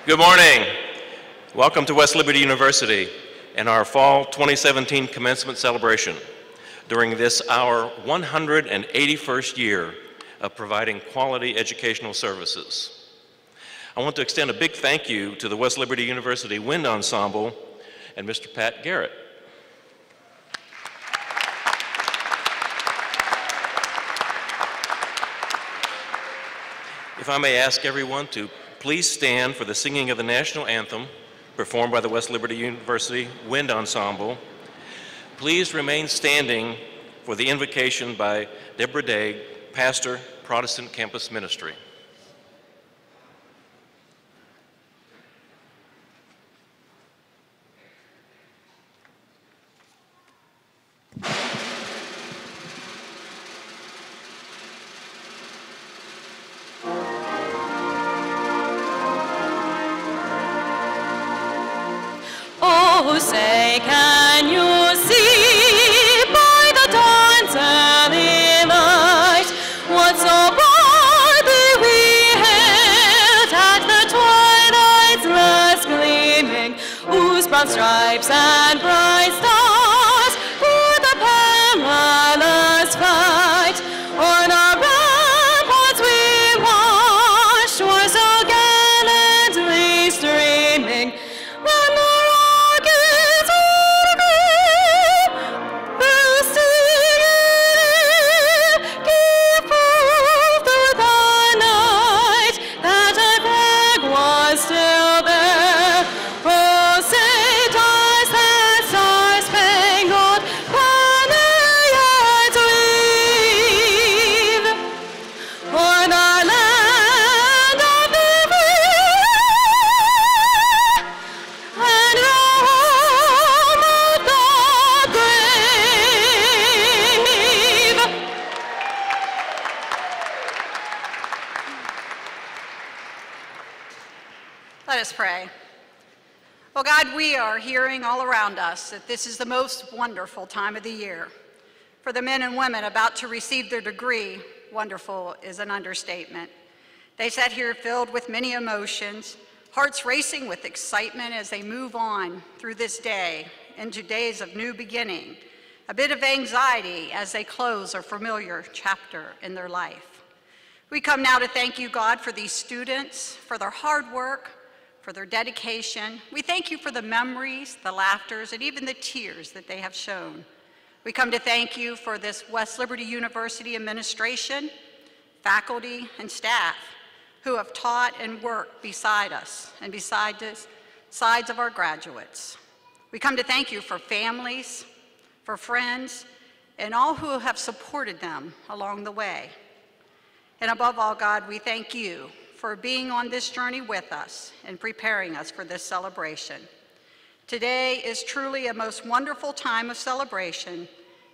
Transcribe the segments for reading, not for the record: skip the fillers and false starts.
Good morning. Welcome to West Liberty University and our Fall 2017 Commencement celebration during this, our 181st year of providing quality educational services. I want to extend a big thank you to the West Liberty University Wind Ensemble and Mr. Pat Garrett. If I may ask everyone to please stand for the singing of the national anthem performed by the West Liberty University Wind Ensemble. Please remain standing for the invocation by Deborah Day, Pastor, Protestant Campus Ministry. Oh, say, can you see by the dawn's early light what so brightly we hailed at the twilight's last gleaming, whose broad stripes and bright stars for the perilous fight on our ramparts we watched were so gallantly streaming. When the rockets all agree, bursting in, give forth through the night that a flag was still there. Oh, say does that star-spangled banner yet wave o'er the land of the free and the home of the brave. Let us pray. Oh God, we are hearing all around us that this is the most wonderful time of the year. For the men and women about to receive their degree, wonderful is an understatement. They sat here filled with many emotions, hearts racing with excitement as they move on through this day into days of new beginning, a bit of anxiety as they close a familiar chapter in their life. We come now to thank you, God, for these students, for their hard work, for their dedication. We thank you for the memories, the laughters, and even the tears that they have shown. We come to thank you for this West Liberty University administration, faculty, and staff who have taught and worked beside us and beside the sides of our graduates. We come to thank you for families, for friends, and all who have supported them along the way. And above all, God, we thank you for being on this journey with us and preparing us for this celebration. Today is truly a most wonderful time of celebration.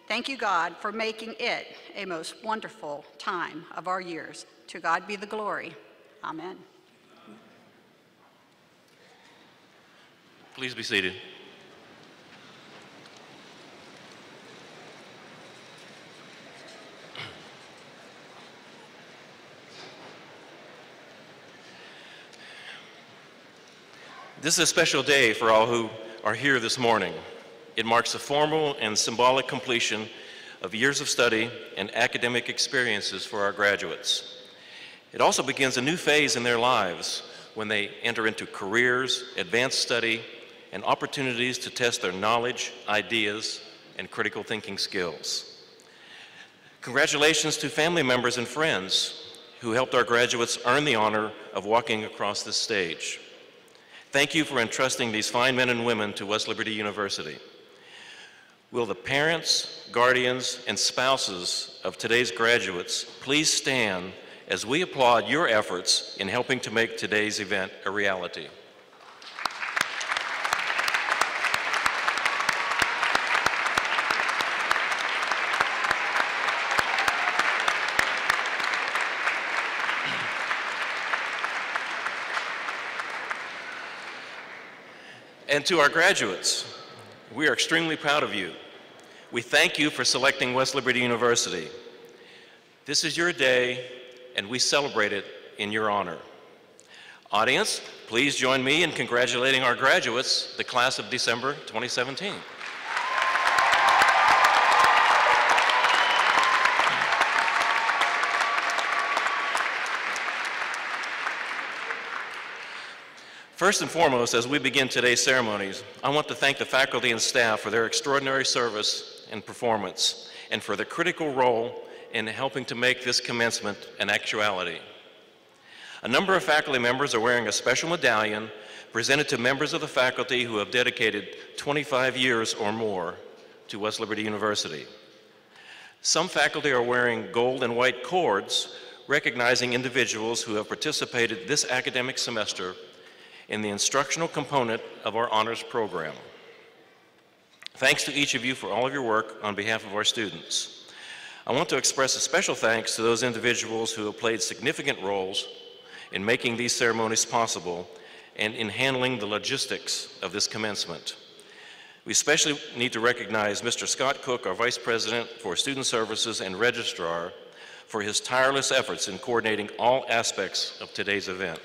Thank you, God, for making it a most wonderful time of our years. To God be the glory. Amen. Please be seated. This is a special day for all who are here this morning. It marks a formal and symbolic completion of years of study and academic experiences for our graduates. It also begins a new phase in their lives when they enter into careers, advanced study, and opportunities to test their knowledge, ideas, and critical thinking skills. Congratulations to family members and friends who helped our graduates earn the honor of walking across this stage. Thank you for entrusting these fine men and women to West Liberty University. Will the parents, guardians, and spouses of today's graduates please stand as we applaud your efforts in helping to make today's event a reality. And to our graduates, we are extremely proud of you. We thank you for selecting West Liberty University. This is your day, and we celebrate it in your honor. Audience, please join me in congratulating our graduates, the class of December 2017. First and foremost, as we begin today's ceremonies, I want to thank the faculty and staff for their extraordinary service and performance, and for the critical role in helping to make this commencement an actuality. A number of faculty members are wearing a special medallion presented to members of the faculty who have dedicated 25 years or more to West Liberty University. Some faculty are wearing gold and white cords, recognizing individuals who have participated this academic semester in the instructional component of our honors program. Thanks to each of you for all of your work on behalf of our students. I want to express a special thanks to those individuals who have played significant roles in making these ceremonies possible and in handling the logistics of this commencement. We especially need to recognize Mr. Scott Cook, our Vice President for Student Services and Registrar, for his tireless efforts in coordinating all aspects of today's event.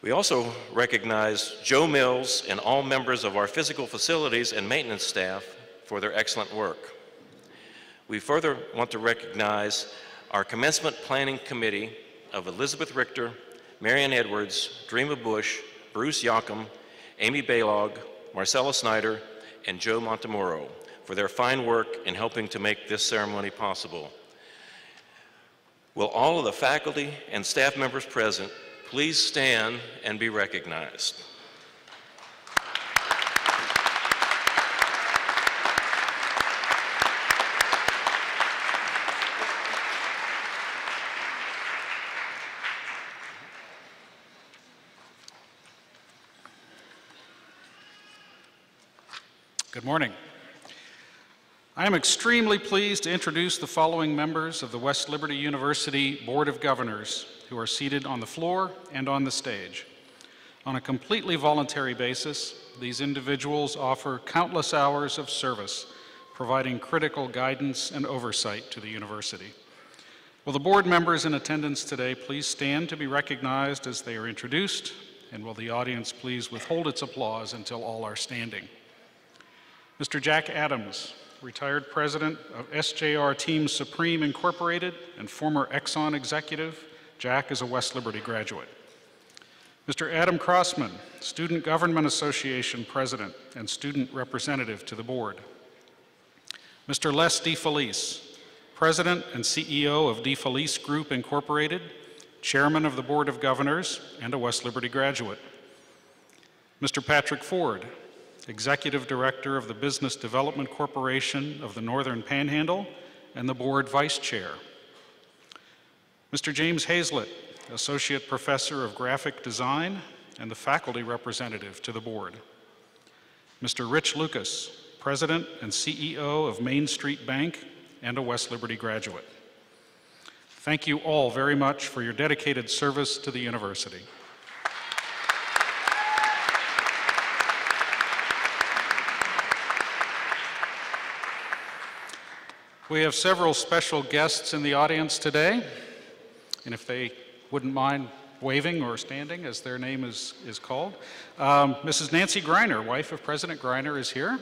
We also recognize Joe Mills and all members of our physical facilities and maintenance staff for their excellent work. We further want to recognize our Commencement Planning Committee of Elizabeth Richter, Marianne Edwards, Dreama Bush, Bruce Yocum, Amy Baylog, Marcella Snyder, and Joe Montemuro for their fine work in helping to make this ceremony possible. Will all of the faculty and staff members present please stand and be recognized. Good morning. I am extremely pleased to introduce the following members of the West Liberty University Board of Governors who are seated on the floor and on the stage. On a completely voluntary basis, these individuals offer countless hours of service, providing critical guidance and oversight to the university. Will the board members in attendance today please stand to be recognized as they are introduced, and will the audience please withhold its applause until all are standing. Mr. Jack Adams, retired president of SJR Team Supreme Incorporated and former Exxon executive. Jack is a West Liberty graduate. Mr. Adam Crossman, Student Government Association president and student representative to the board. Mr. Les DeFelice, president and CEO of DeFelice Group Incorporated, chairman of the Board of Governors, and a West Liberty graduate. Mr. Patrick Ford, executive director of the Business Development Corporation of the Northern Panhandle and the board vice chair. Mr. James Hazlett, associate professor of graphic design and the faculty representative to the board. Mr. Rich Lucas, president and CEO of Main Street Bank and a West Liberty graduate. Thank you all very much for your dedicated service to the university. We have several special guests in the audience today, and if they wouldn't mind waving or standing as their name is called. Mrs. Nancy Greiner, wife of President Greiner, is here.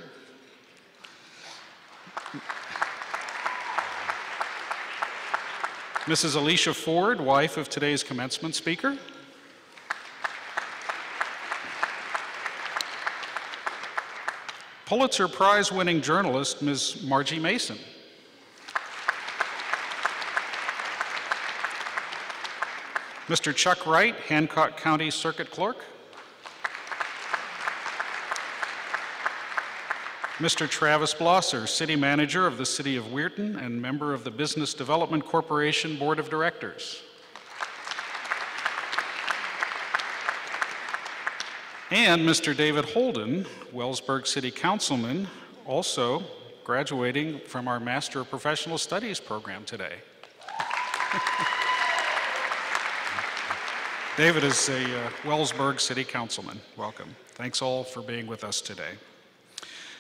Mrs. Alicia Ford, wife of today's commencement speaker. Pulitzer Prize-winning journalist, Ms. Margie Mason. Mr. Chuck Wright, Hancock County Circuit Clerk. Mr. Travis Blosser, City Manager of the City of Weirton and member of the Business Development Corporation Board of Directors. And Mr. David Holden, Wellsburg City Councilman, also graduating from our Master of Professional Studies program today. David is a Wellsburg City Councilman. Welcome. Thanks all for being with us today.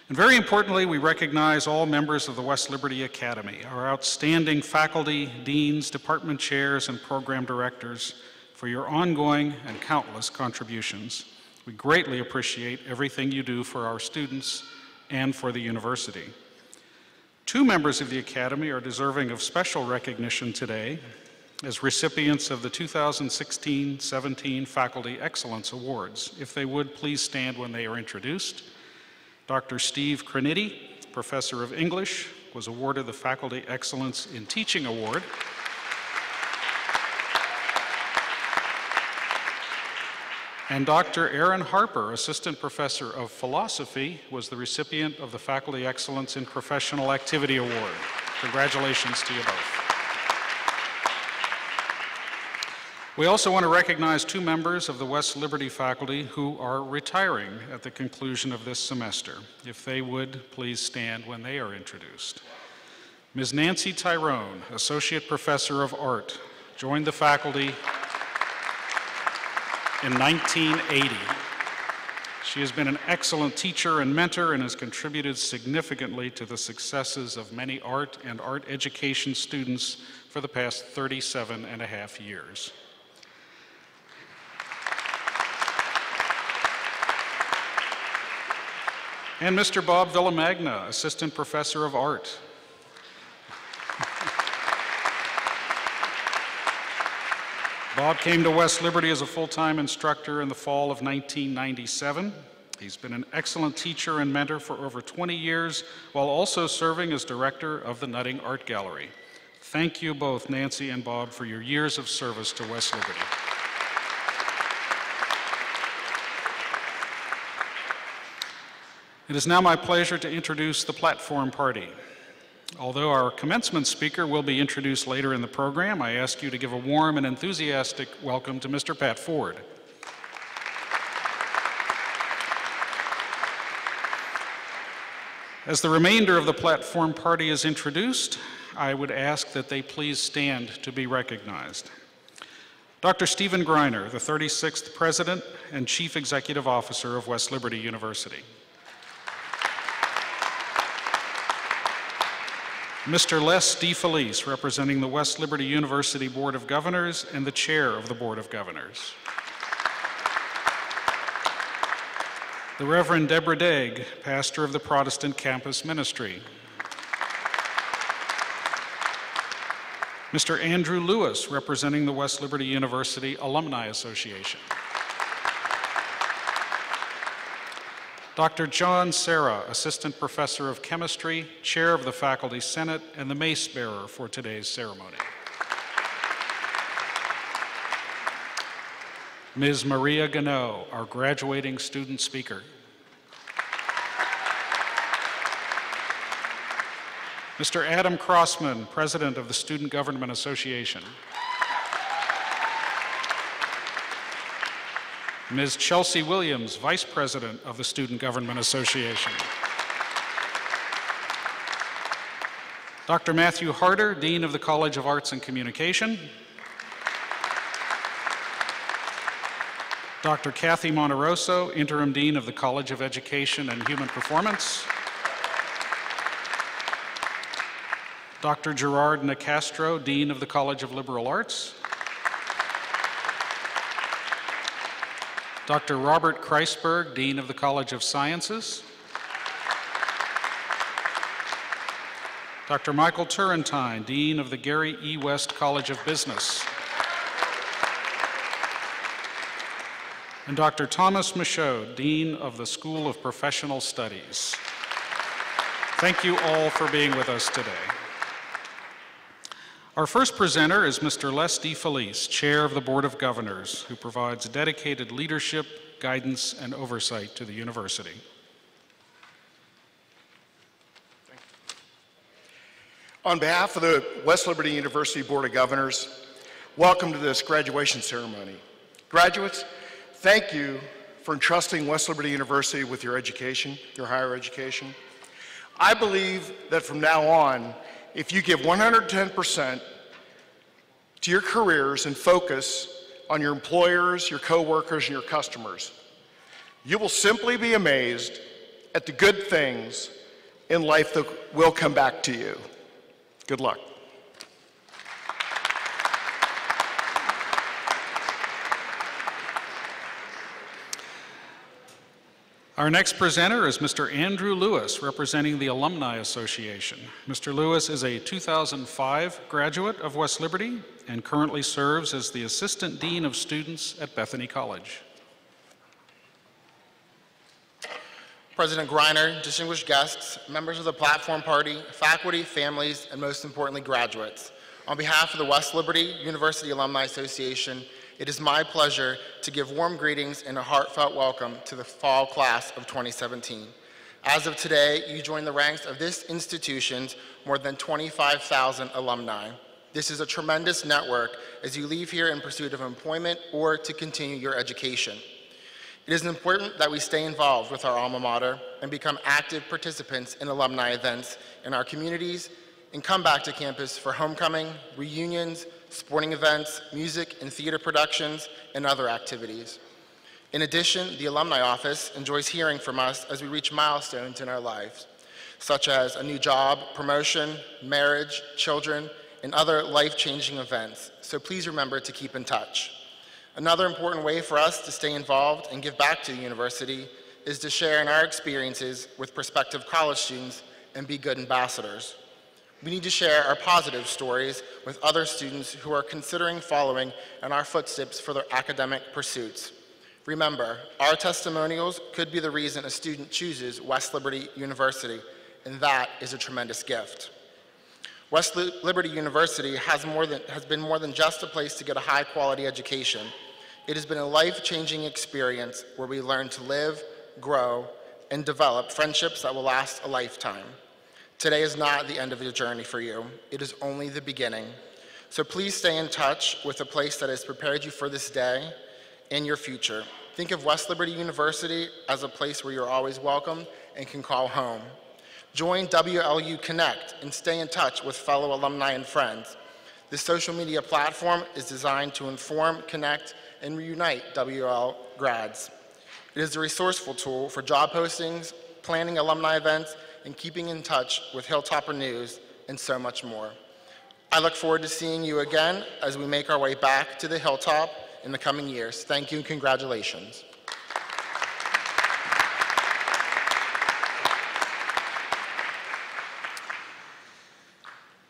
And very importantly, we recognize all members of the West Liberty Academy, our outstanding faculty, deans, department chairs, and program directors for for your ongoing and countless contributions. We greatly appreciate everything you do for our students and for the university. 2 members of the Academy are deserving of special recognition today as recipients of the 2016-17 Faculty Excellence Awards. If they would, please stand when they are introduced. Dr. Steve Crenity, Professor of English, was awarded the Faculty Excellence in Teaching Award. And Dr. Aaron Harper, Assistant Professor of Philosophy, was the recipient of the Faculty Excellence in Professional Activity Award. Congratulations to you both. We also want to recognize 2 members of the West Liberty faculty who are retiring at the conclusion of this semester. If they would, please stand when they are introduced. Ms. Nancy Tyrone, Associate Professor of Art, joined the faculty in 1980. She has been an excellent teacher and mentor and has contributed significantly to the successes of many art and art education students for the past 37.5 years. And Mr. Bob Villamagna, Assistant Professor of Art. Bob came to West Liberty as a full-time instructor in the fall of 1997. He's been an excellent teacher and mentor for over 20 years, while also serving as director of the Nutting Art Gallery. Thank you both, Nancy and Bob, for your years of service to West Liberty. It is now my pleasure to introduce the platform party. Although our commencement speaker will be introduced later in the program, I ask you to give a warm and enthusiastic welcome to Mr. Pat Ford. As the remainder of the platform party is introduced, I would ask that they please stand to be recognized. Dr. Stephen Greiner, the 36th President and Chief Executive Officer of West Liberty University. Mr. Les DeFelice, representing the West Liberty University Board of Governors and the Chair of the Board of Governors. The Reverend Deborah Degg, pastor of the Protestant Campus Ministry. Mr. Andrew Lewis, representing the West Liberty University Alumni Association. Dr. John Serra, Assistant Professor of Chemistry, Chair of the Faculty Senate, and the mace bearer for today's ceremony. Ms. Maria Gano, our graduating student speaker. Mr. Adam Crossman, President of the Student Government Association. Ms. Chelsea Williams, Vice President of the Student Government Association. Dr. Matthew Harder, Dean of the College of Arts and Communication. Dr. Kathy Monteroso, Interim Dean of the College of Education and Human Performance. Dr. Gerard Nicastro, Dean of the College of Liberal Arts. Dr. Robert Kreisberg, Dean of the College of Sciences. Dr. Michael Turrentine, Dean of the Gary E. West College of Business. And Dr. Thomas Michaud, Dean of the School of Professional Studies. Thank you all for being with us today. Our first presenter is Mr. Les DeFelice, Chair of the Board of Governors, who provides dedicated leadership, guidance, and oversight to the university. On behalf of the West Liberty University Board of Governors, welcome to this graduation ceremony. Graduates, thank you for entrusting West Liberty University with your education, your higher education. I believe that from now on, if you give 110% to your careers and focus on your employers, your coworkers, and your customers, you will simply be amazed at the good things in life that will come back to you. Good luck. Our next presenter is Mr. Andrew Lewis, representing the Alumni Association. Mr. Lewis is a 2005 graduate of West Liberty and currently serves as the Assistant Dean of Students at Bethany College. President Greiner, distinguished guests, members of the Platform Party, faculty, families, and most importantly, graduates. On behalf of the West Liberty University Alumni Association, it is my pleasure to give warm greetings and a heartfelt welcome to the fall class of 2017. As of today, you join the ranks of this institution's more than 25,000 alumni. This is a tremendous network as you leave here in pursuit of employment or to continue your education. It is important that we stay involved with our alma mater and become active participants in alumni events in our communities and come back to campus for homecoming, reunions, sporting events, music and theater productions, and other activities. In addition, the Alumni Office enjoys hearing from us as we reach milestones in our lives, such as a new job, promotion, marriage, children, and other life-changing events. So please remember to keep in touch. Another important way for us to stay involved and give back to the university is to share in our experiences with prospective college students and be good ambassadors. We need to share our positive stories with other students who are considering following in our footsteps for their academic pursuits. Remember, our testimonials could be the reason a student chooses West Liberty University, and that is a tremendous gift. West Liberty University has been more than just a place to get a high-quality education. It has been a life-changing experience where we learn to live, grow, and develop friendships that will last a lifetime. Today is not the end of your journey for you. It is only the beginning. So please stay in touch with a place that has prepared you for this day and your future. Think of West Liberty University as a place where you're always welcome and can call home. Join WLU Connect and stay in touch with fellow alumni and friends. This social media platform is designed to inform, connect, and reunite WL grads. It is a resourceful tool for job postings, planning alumni events, and keeping in touch with Hilltopper News, and so much more. I look forward to seeing you again as we make our way back to the Hilltop in the coming years. Thank you and congratulations.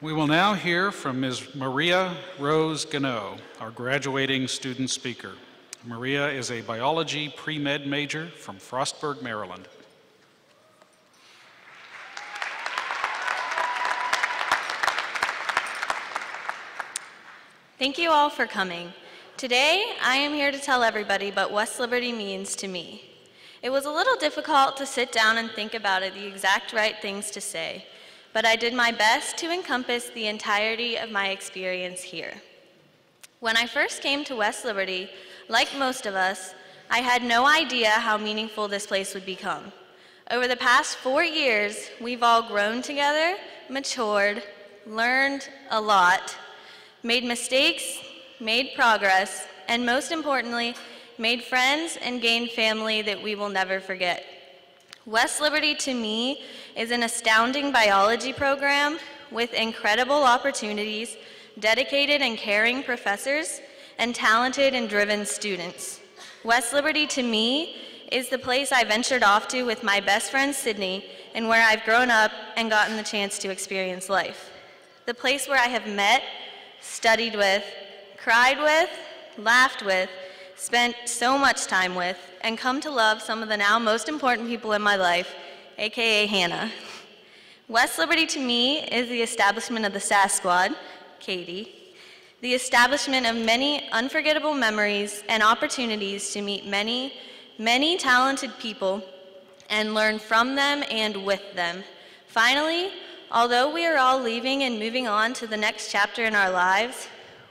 We will now hear from Ms. Maria Rose Gano, our graduating student speaker. Maria is a biology pre-med major from Frostburg, Maryland. Thank you all for coming. Today, I am here to tell everybody what West Liberty means to me. It was a little difficult to sit down and think about it, the exact right things to say, but I did my best to encompass the entirety of my experience here. When I first came to West Liberty, like most of us, I had no idea how meaningful this place would become. Over the past 4 years, we've all grown together, matured, learned a lot, made mistakes, made progress, and most importantly, made friends and gained family that we will never forget. West Liberty, to me, is an astounding biology program with incredible opportunities, dedicated and caring professors, and talented and driven students. West Liberty, to me, is the place I ventured off to with my best friend, Sydney, and where I've grown up and gotten the chance to experience life. The place where I have met, studied with, cried with, laughed with, spent so much time with, and come to love some of the now most important people in my life, AKA Hannah. West Liberty to me is the establishment of the SAS Squad, Katie, the establishment of many unforgettable memories and opportunities to meet many, many talented people and learn from them and with them. Finally, although we are all leaving and moving on to the next chapter in our lives,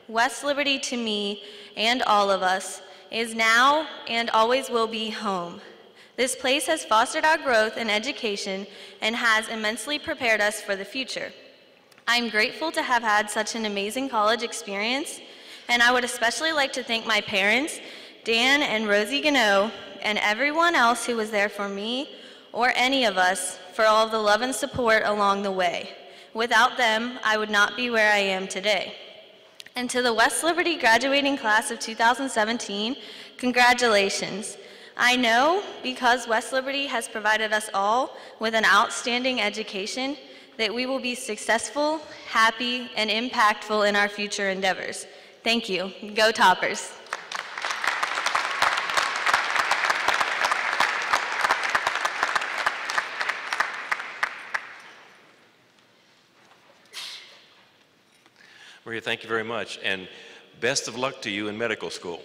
West Liberty to me and all of us is now and always will be home. This place has fostered our growth in education and has immensely prepared us for the future. I'm grateful to have had such an amazing college experience, and I would especially like to thank my parents, Dan and Rosie Gano, and everyone else who was there for me or any of us for all of the love and support along the way. Without them, I would not be where I am today. And to the West Liberty graduating class of 2017, congratulations. I know because West Liberty has provided us all with an outstanding education that we will be successful, happy, and impactful in our future endeavors. Thank you. Go Toppers. Maria, thank you very much, and best of luck to you in medical school.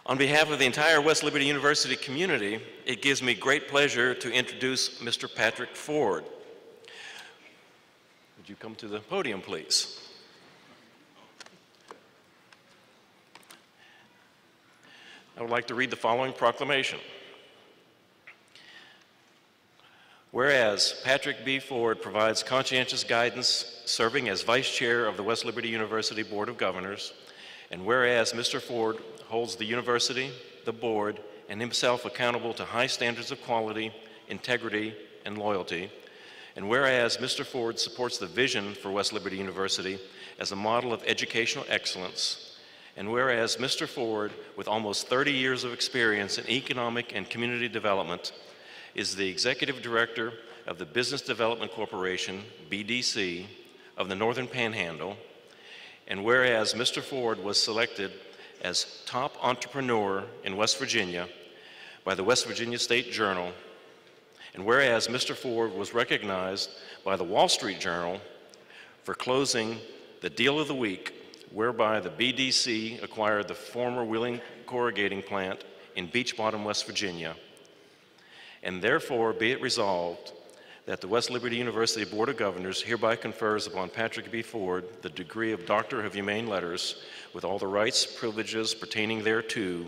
On behalf of the entire West Liberty University community, it gives me great pleasure to introduce Mr. Patrick Ford. Would you come to the podium, please? I would like to read the following proclamation. Whereas Patrick B. Ford provides conscientious guidance serving as Vice Chair of the West Liberty University Board of Governors, and whereas Mr. Ford holds the university, the board, and himself accountable to high standards of quality, integrity, and loyalty, and whereas Mr. Ford supports the vision for West Liberty University as a model of educational excellence, and whereas Mr. Ford, with almost 30 years of experience in economic and community development, is the Executive Director of the Business Development Corporation, BDC, of the Northern Panhandle, and whereas Mr. Ford was selected as top entrepreneur in West Virginia by the West Virginia State Journal, and whereas Mr. Ford was recognized by the Wall Street Journal for closing the deal of the week, whereby the BDC acquired the former Wheeling corrugating plant in Beach Bottom, West Virginia, and therefore be it resolved that the West Liberty University Board of Governors hereby confers upon Patrick B. Ford the degree of Doctor of Humane Letters with all the rights, privileges pertaining thereto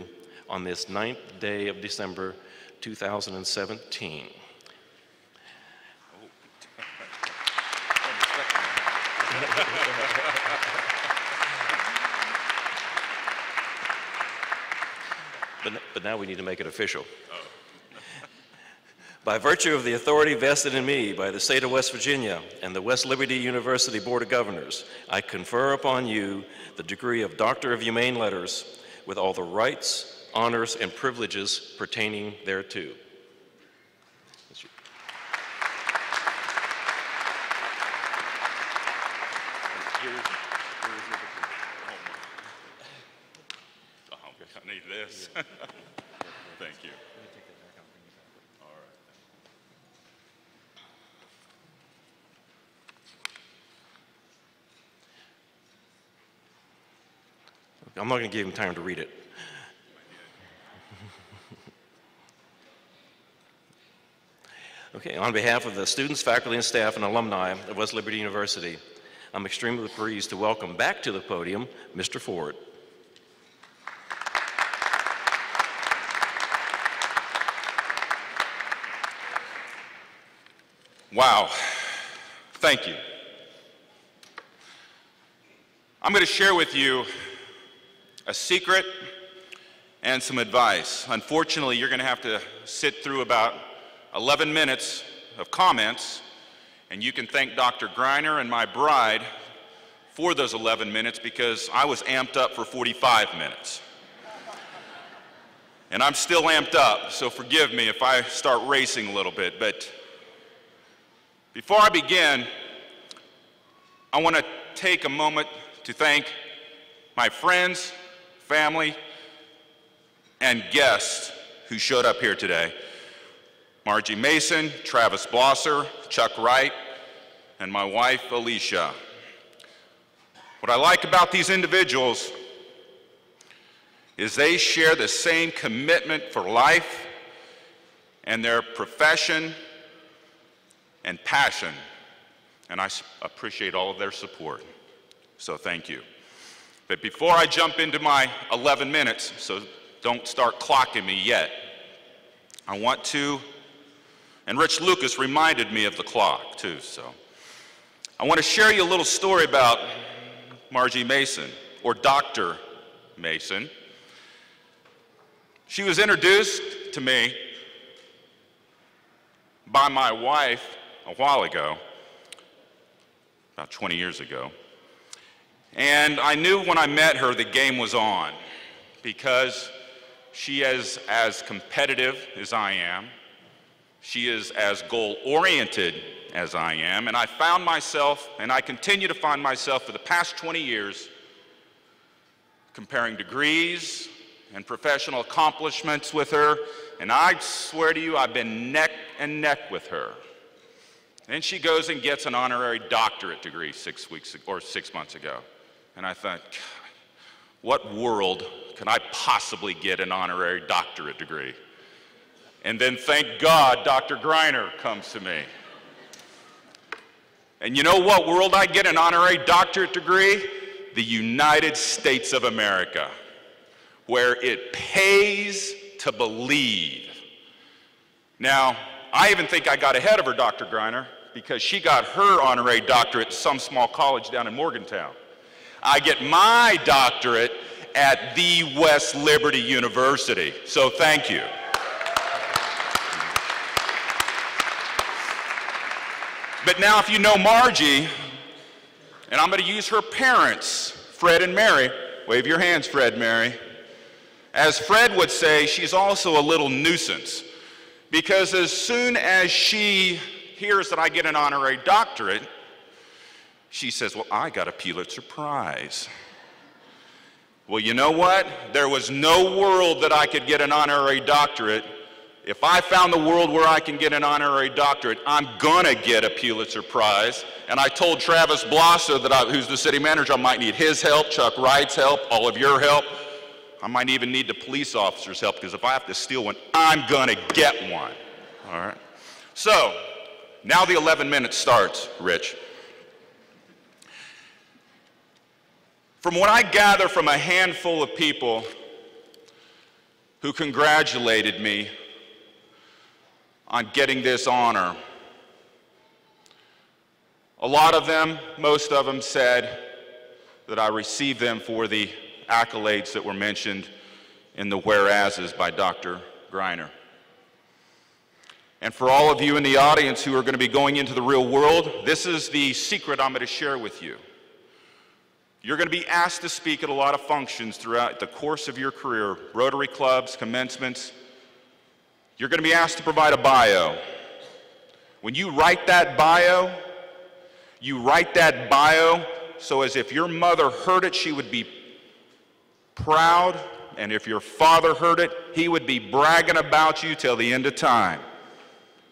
on this 9th day of December, 2017. But now we need to make it official. By virtue of the authority vested in me by the state of West Virginia and the West Liberty University Board of Governors, I confer upon you the degree of Doctor of Humane Letters with all the rights, honors, and privileges pertaining thereto. I need this. Thank you. All right. I'm not going to give him time to read it. Okay, on behalf of the students, faculty, and staff and alumni of West Liberty University, I'm extremely pleased to welcome back to the podium Mr. Ford. Wow, thank you. I'm going to share with you a secret and some advice. Unfortunately, you're going to have to sit through about 11 minutes of comments, and you can thank Dr. Greiner and my bride for those 11 minutes because I was amped up for 45 minutes. And I'm still amped up, so forgive me if I start racing a little bit. But before I begin, I want to take a moment to thank my friends, family, and guests who showed up here today. Margie Mason, Travis Blosser, Chuck Wright, and my wife, Alicia. What I like about these individuals is they share the same commitment for life and their profession and passion, and I appreciate all of their support. So thank you. But before I jump into my 11 minutes, so don't start clocking me yet, I want to, and Rich Lucas reminded me of the clock too, so I want to share you a little story about Margie Mason, or Dr. Mason. She was introduced to me by my wife a while ago, about 20 years ago. And I knew when I met her the game was on. because she is as competitive as I am. She is as goal-oriented as I am, and I found myself, and I continue to find myself for the past 20 years, comparing degrees and professional accomplishments with her, and I swear to you, I've been neck and neck with her. Then she goes and gets an honorary doctorate degree 6 months ago, and I thought, what world can I possibly get an honorary doctorate degree? And then, thank God, Dr. Greiner comes to me. And you know what world I get an honorary doctorate degree? The United States of America, where it pays to believe. Now, I even think I got ahead of her, Dr. Greiner, because she got her honorary doctorate at some small college down in Morgantown. I get my doctorate at the West Liberty University, so thank you. But now if you know Margie, and I'm going to use her parents, Fred and Mary. Wave your hands, Fred, Mary. As Fred would say, she's also a little nuisance, because as soon as she hears that I get an honorary doctorate, she says, well, I got a Pulitzer Prize. Well, you know what? There was no world that I could get an honorary doctorate. If I found the world where I can get an honorary doctorate, I'm gonna get a Pulitzer Prize. And I told Travis Blosser, who's the city manager, I might need his help, Chuck Wright's help, all of your help. I might even need the police officer's help, because if I have to steal one, I'm gonna get one, all right? So, now the 11 minutes starts, Rich. From what I gather from a handful of people who congratulated me on getting this honor, a lot of them, most of them said that I received them for the accolades that were mentioned in the whereases by Dr. Greiner. And for all of you in the audience who are going to be going into the real world, this is the secret I'm going to share with you. You're going to be asked to speak at a lot of functions throughout the course of your career, Rotary clubs, commencements. You're going to be asked to provide a bio. When you write that bio so as if your mother heard it, she would be proud, and if your father heard it, he would be bragging about you till the end of time.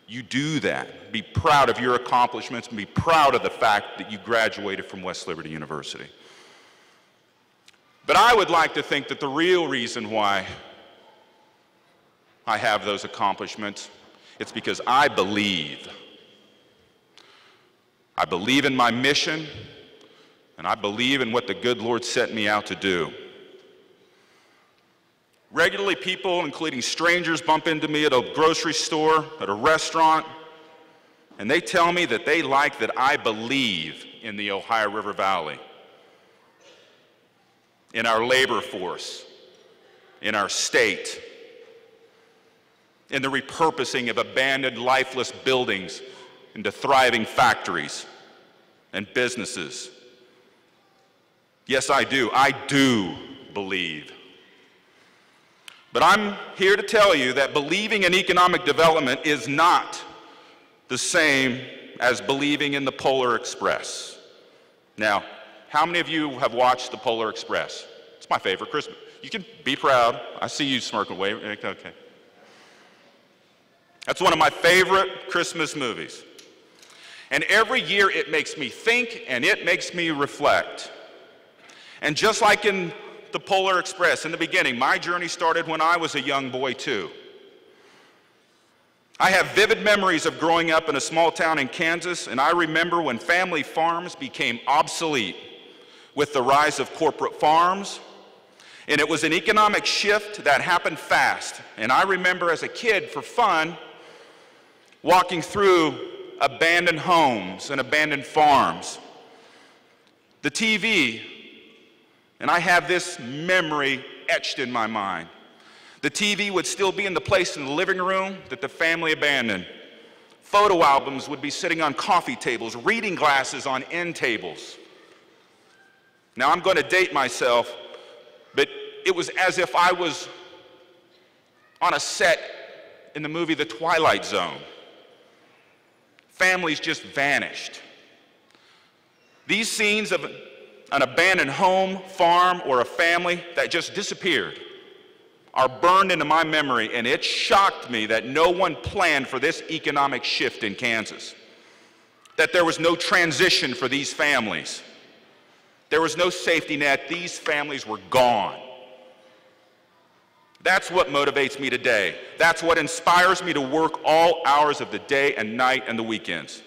You do that. Be proud of your accomplishments and be proud of the fact that you graduated from West Liberty University. But I would like to think that the real reason why I have those accomplishments, it's because I believe. I believe in my mission, and I believe in what the good Lord sent me out to do. Regularly, people, including strangers, bump into me at a grocery store, at a restaurant, and they tell me that they like that I believe in the Ohio River Valley, in our labor force, in our state, in the repurposing of abandoned, lifeless buildings into thriving factories and businesses. Yes, I do. I do believe. But I'm here to tell you that believing in economic development is not the same as believing in the Polar Express. Now, how many of you have watched the Polar Express? It's my favorite Christmas. You can be proud. I see you smirking away. Okay. That's one of my favorite Christmas movies. And every year it makes me think and it makes me reflect. And just like in the Polar Express, in the beginning, my journey started when I was a young boy too. I have vivid memories of growing up in a small town in Kansas, and I remember when family farms became obsolete with the rise of corporate farms. And it was an economic shift that happened fast. And I remember as a kid, for fun, walking through abandoned homes and abandoned farms. The TV, and I have this memory etched in my mind. The TV would still be in the place in the living room that the family abandoned. Photo albums would be sitting on coffee tables, reading glasses on end tables. Now I'm going to date myself, but it was as if I was on a set in the movie The Twilight Zone. Families just vanished. These scenes of an abandoned home, farm, or a family that just disappeared are burned into my memory, and it shocked me that no one planned for this economic shift in Kansas, that there was no transition for these families. There was no safety net. These families were gone. That's what motivates me today. That's what inspires me to work all hours of the day and night and the weekends.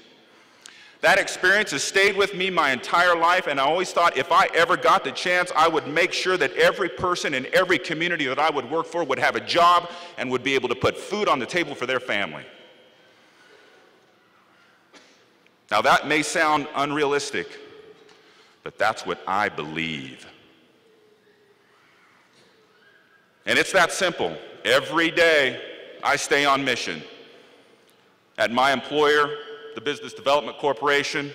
That experience has stayed with me my entire life, and I always thought if I ever got the chance, I would make sure that every person in every community that I would work for would have a job and would be able to put food on the table for their family. Now that may sound unrealistic, but that's what I believe. And it's that simple. Every day, I stay on mission. At my employer, the Business Development Corporation,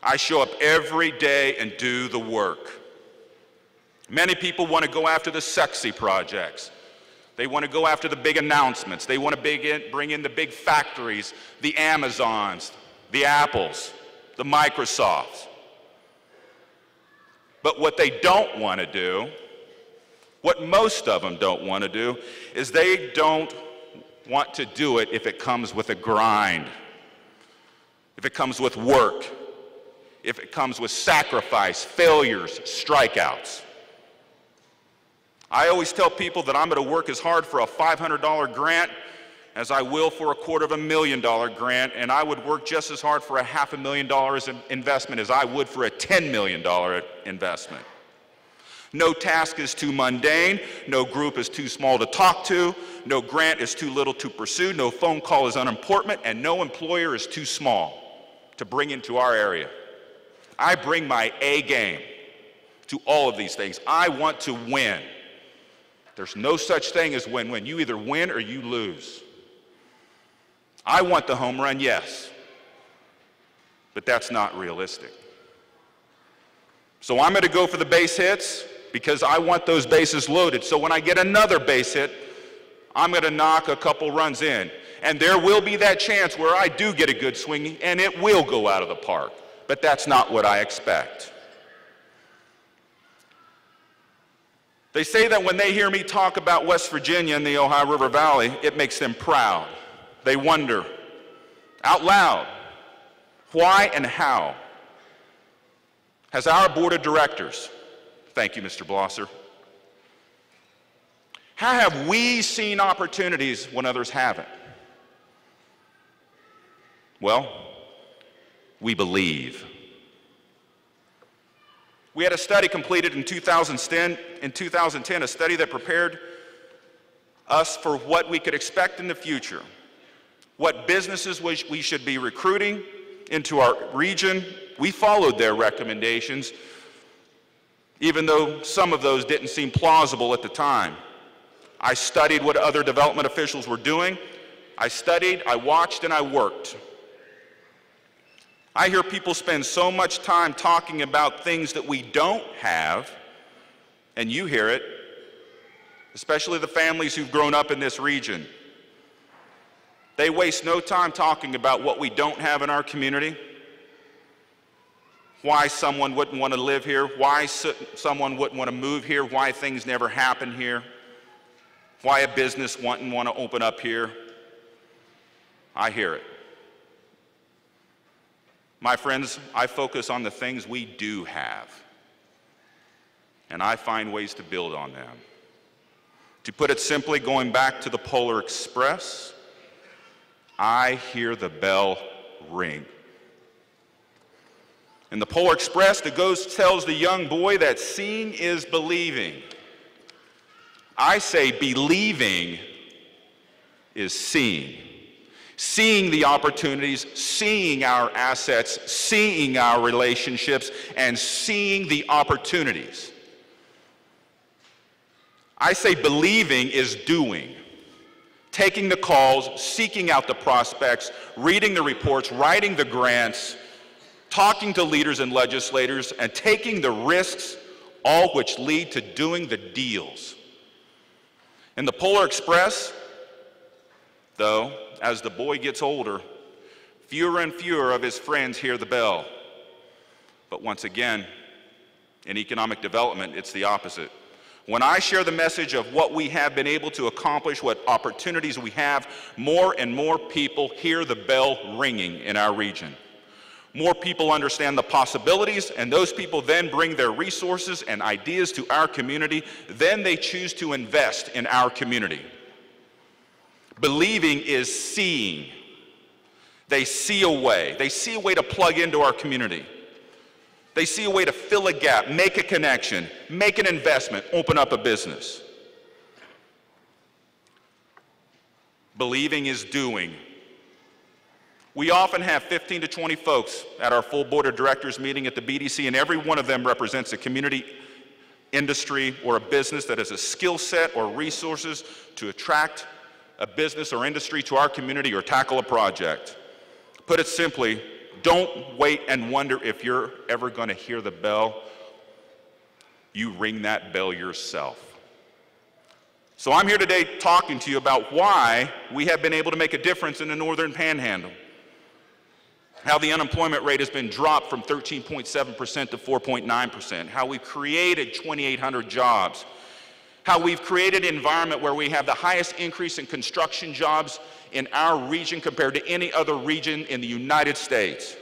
I show up every day and do the work. Many people want to go after the sexy projects. They want to go after the big announcements. They want to bring in the big factories, the Amazons, the Apples, the Microsofts. But what they don't want to do, what most of them don't want to do, is they don't want to do it if it comes with a grind, if it comes with work, if it comes with sacrifice, failures, strikeouts. I always tell people that I'm going to work as hard for a $500 grant as I will for a $250,000 grant, and I would work just as hard for a $500,000 in investment as I would for a $10 million investment. No task is too mundane, no group is too small to talk to, no grant is too little to pursue, no phone call is unimportant, and no employer is too small to bring into our area. I bring my A game to all of these things. I want to win. There's no such thing as win-win. You either win or you lose. I want the home run, yes, but that's not realistic. So I'm going to go for the base hits because I want those bases loaded. So when I get another base hit, I'm going to knock a couple runs in. And there will be that chance where I do get a good swing and it will go out of the park. But that's not what I expect. They say that when they hear me talk about West Virginia and the Ohio River Valley, it makes them proud. They wonder, out loud, why and how has our board of directors, thank you, Mr. Blosser, how have we seen opportunities when others haven't? Well, we believe. We had a study completed in 2010, a study that prepared us for what we could expect in the future, what businesses we should be recruiting into our region. We followed their recommendations, even though some of those didn't seem plausible at the time. I studied what other development officials were doing. I studied, I watched, and I worked. I hear people spend so much time talking about things that we don't have, and you hear it, especially the families who've grown up in this region. They waste no time talking about what we don't have in our community, why someone wouldn't want to live here, why someone wouldn't want to move here, why things never happen here, why a business wouldn't want to open up here. I hear it. My friends, I focus on the things we do have, and I find ways to build on them. To put it simply, going back to the Polar Express, I hear the bell ring. In the Polar Express, the ghost tells the young boy that seeing is believing. I say believing is seeing. Seeing the opportunities, seeing our assets, seeing our relationships, and seeing the opportunities. I say believing is doing. Taking the calls, seeking out the prospects, reading the reports, writing the grants, talking to leaders and legislators, and taking the risks all which lead to doing the deals. In the Polar Express, though, as the boy gets older, fewer and fewer of his friends hear the bell. But once again, in economic development, it's the opposite. When I share the message of what we have been able to accomplish, what opportunities we have, more and more people hear the bell ringing in our region. More people understand the possibilities, and those people then bring their resources and ideas to our community. Then they choose to invest in our community. Believing is seeing. They see a way. They see a way to plug into our community. They see a way to fill a gap, make a connection, make an investment, open up a business. Believing is doing. We often have 15 to 20 folks at our full board of directors meeting at the BDC, and every one of them represents a community, industry, or a business that has a skill set or resources to attract a business or industry to our community or tackle a project. Put it simply, don't wait and wonder if you're ever going to hear the bell. You ring that bell yourself. So I'm here today talking to you about why we have been able to make a difference in the Northern Panhandle. How the unemployment rate has been dropped from 13.7% to 4.9%. How we've created 2,800 jobs. How we've created an environment where we have the highest increase in construction jobs in our region compared to any other region in the United States.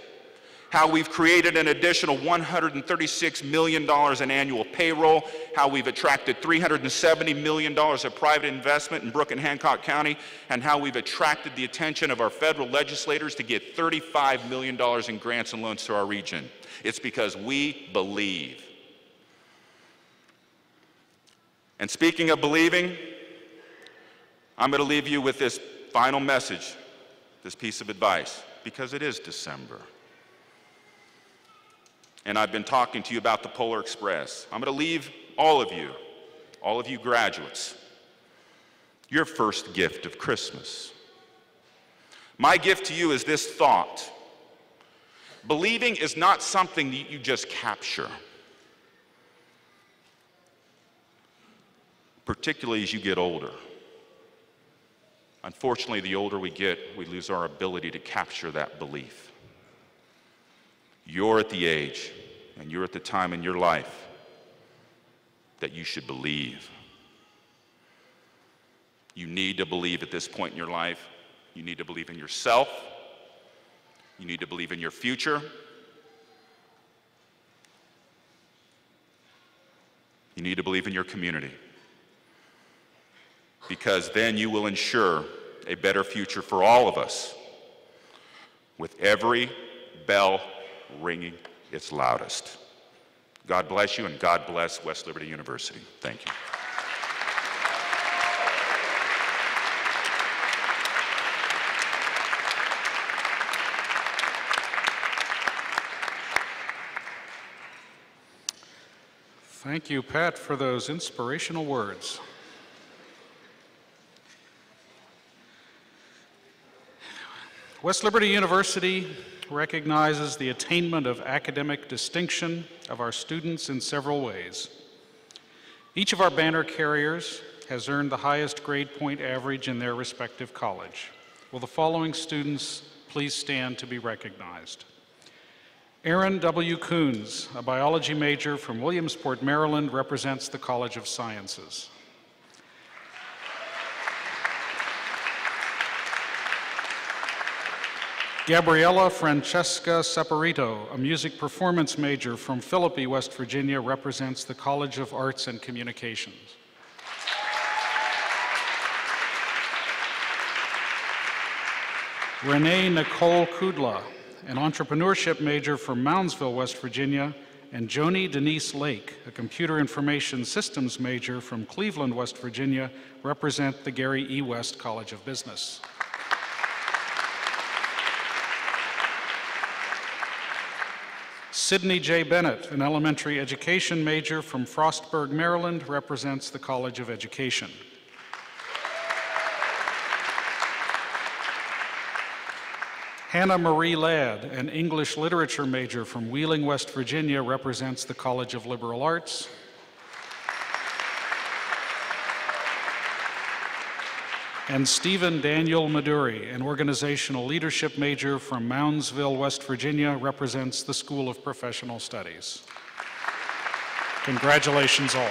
How we've created an additional $136 million in annual payroll. How we've attracted $370 million of private investment in Brooke and Hancock County. And how we've attracted the attention of our federal legislators to get $35 million in grants and loans to our region. It's because we believe. And speaking of believing, I'm going to leave you with this final message, this piece of advice, because it is December. And I've been talking to you about the Polar Express. I'm going to leave all of you graduates, your first gift of Christmas. My gift to you is this thought. Believing is not something that you just capture, particularly as you get older. Unfortunately, the older we get, we lose our ability to capture that belief. You're at the age, and you're at the time in your life that you should believe. You need to believe at this point in your life. You need to believe in yourself. You need to believe in your future. You need to believe in your community. Because then you will ensure a better future for all of us, with every bell ringing its loudest. God bless you, and God bless West Liberty University. Thank you. Thank you, Pat, for those inspirational words. West Liberty University recognizes the attainment of academic distinction of our students in several ways. Each of our banner carriers has earned the highest grade point average in their respective college. Will the following students please stand to be recognized? Aaron W. Coons, a biology major from Williamsport, Maryland, represents the College of Sciences. Gabriella Francesca Saporito, a music performance major from Philippi, West Virginia, represents the College of Arts and Communications. Renee Nicole Kudla, an entrepreneurship major from Moundsville, West Virginia, and Joni Denise Lake, a computer information systems major from Cleveland, West Virginia, represent the Gary E. West College of Business. Sydney J. Bennett, an elementary education major from Frostburg, Maryland, represents the College of Education. Hannah Marie Ladd, an English literature major from Wheeling, West Virginia, represents the College of Liberal Arts. and Stephen Daniel Maduri, an organizational leadership major from Moundsville, West Virginia, represents the School of Professional Studies. Congratulations all.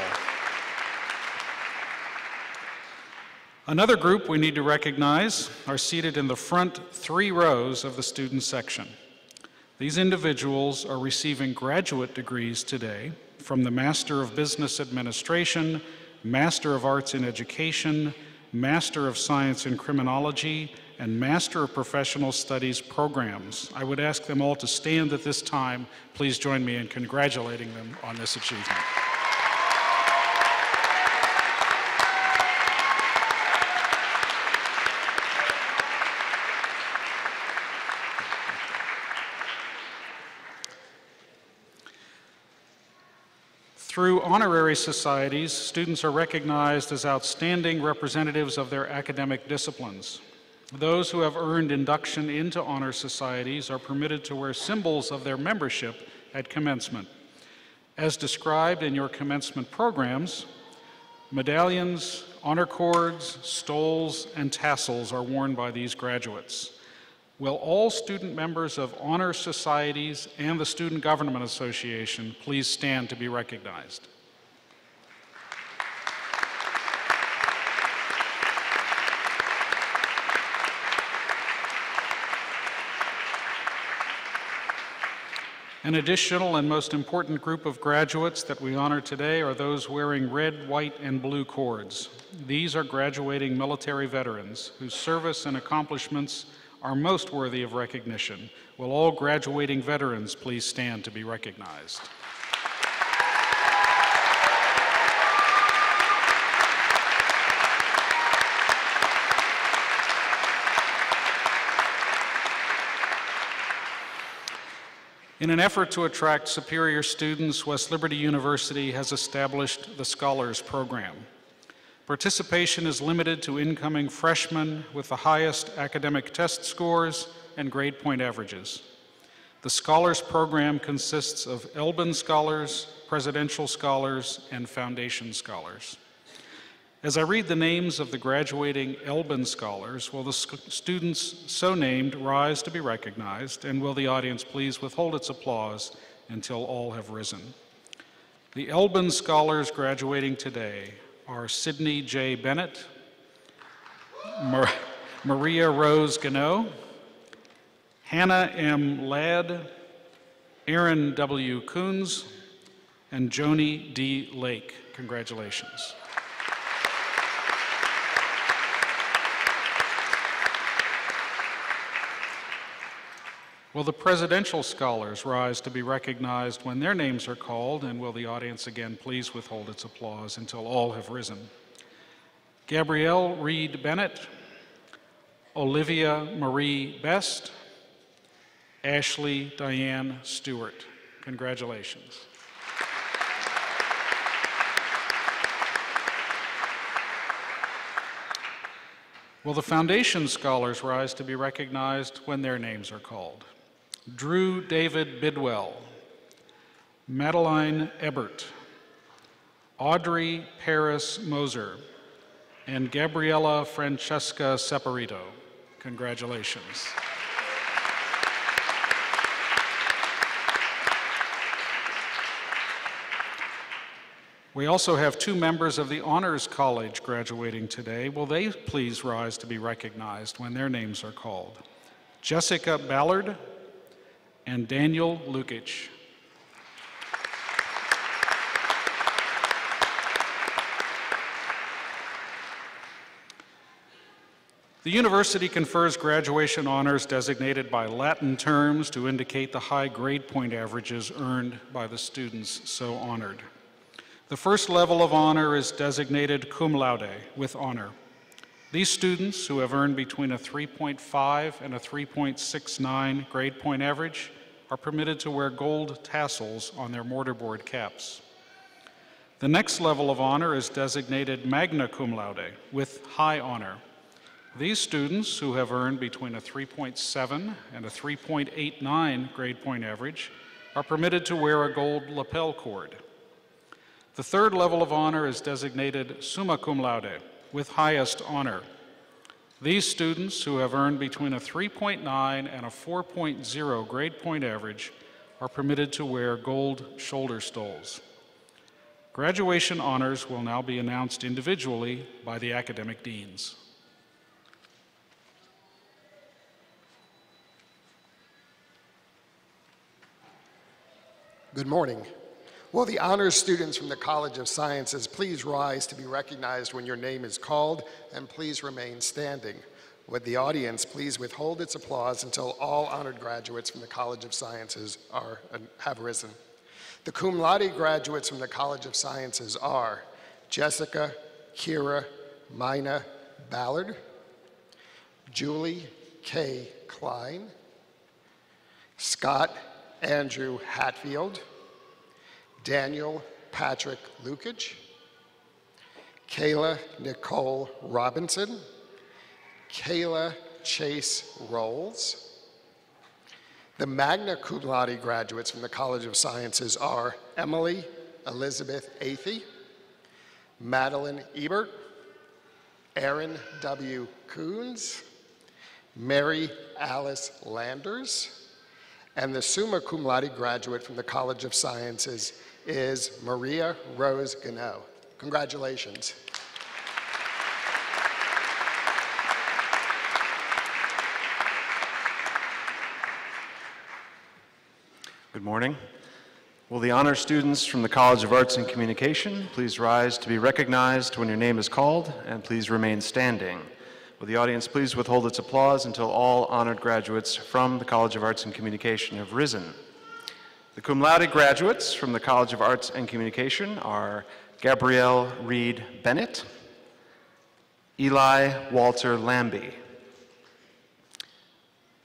Another group we need to recognize are seated in the front 3 rows of the student section. These individuals are receiving graduate degrees today from the Master of Business Administration, Master of Arts in Education, Master of Science in Criminology, and Master of Professional Studies programs. I would ask them all to stand at this time. Please join me in congratulating them on this achievement. Through honorary societies, students are recognized as outstanding representatives of their academic disciplines. Those who have earned induction into honor societies are permitted to wear symbols of their membership at commencement. As described in your commencement programs, medallions, honor cords, stoles, and tassels are worn by these graduates. Will all student members of honor societies and the Student Government Association please stand to be recognized? An additional and most important group of graduates that we honor today are those wearing red, white, and blue cords. These are graduating military veterans whose service and accomplishments are most worthy of recognition. Will all graduating veterans please stand to be recognized? In an effort to attract superior students, West Liberty University has established the Scholars Program. Participation is limited to incoming freshmen with the highest academic test scores and grade point averages. The Scholars Program consists of Elbin Scholars, Presidential Scholars, and Foundation Scholars. As I read the names of the graduating Elbin Scholars, will the students so named rise to be recognized, and will the audience please withhold its applause until all have risen? The Elbin Scholars graduating today are Sydney J. Bennett, Maria Rose Gano, Hannah M. Ladd, Aaron W. Coons, and Joni D. Lake. Congratulations. Will the Presidential Scholars rise to be recognized when their names are called, and will the audience again please withhold its applause until all have risen? Gabrielle Reed Bennett, Olivia Marie Best, Ashley Diane Stewart. Congratulations. Will the Foundation Scholars rise to be recognized when their names are called? Drew David Bidwell, Madeline Ebert, Audrey Paris Moser, and Gabriella Francesca Saporito. Congratulations. We also have 2 members of the Honors College graduating today. Will they please rise to be recognized when their names are called? Jessica Ballard and Daniel Lukic. The university confers graduation honors designated by Latin terms to indicate the high grade point averages earned by the students so honored. The first level of honor is designated cum laude, with honor. These students, who have earned between a 3.5 and a 3.69 grade point average, are permitted to wear gold tassels on their mortarboard caps. The next level of honor is designated magna cum laude, with high honor. These students, who have earned between a 3.7 and a 3.89 grade point average, are permitted to wear a gold lapel cord. The third level of honor is designated summa cum laude, with highest honor. These students, who have earned between a 3.9 and a 4.0 grade point average, are permitted to wear gold shoulder stoles. Graduation honors will now be announced individually by the academic deans. Good morning. Will the honors students from the College of Sciences please rise to be recognized when your name is called, and please remain standing. Would the audience please withhold its applause until all honored graduates from the College of Sciences have risen. The cum laude graduates from the College of Sciences are Jessica Kira Mina Ballard, Julie K. Klein, Scott Andrew Hatfield, Daniel Patrick Lukich, Kayla Nicole Robinson, Kayla Chase Rolls. The magna cum laude graduates from the College of Sciences are Emily Elizabeth Athey, Madeline Ebert, Aaron W. Coons, Mary Alice Landers, and the summa cum laude graduate from the College of Sciences is Maria Rose Gano. Congratulations. Good morning. Will the honor students from the College of Arts and Communication please rise to be recognized when your name is called, and please remain standing. Will the audience please withhold its applause until all honored graduates from the College of Arts and Communication have risen. The cum laude graduates from the College of Arts and Communication are Gabrielle Reed Bennett, Eli Walter Lambie.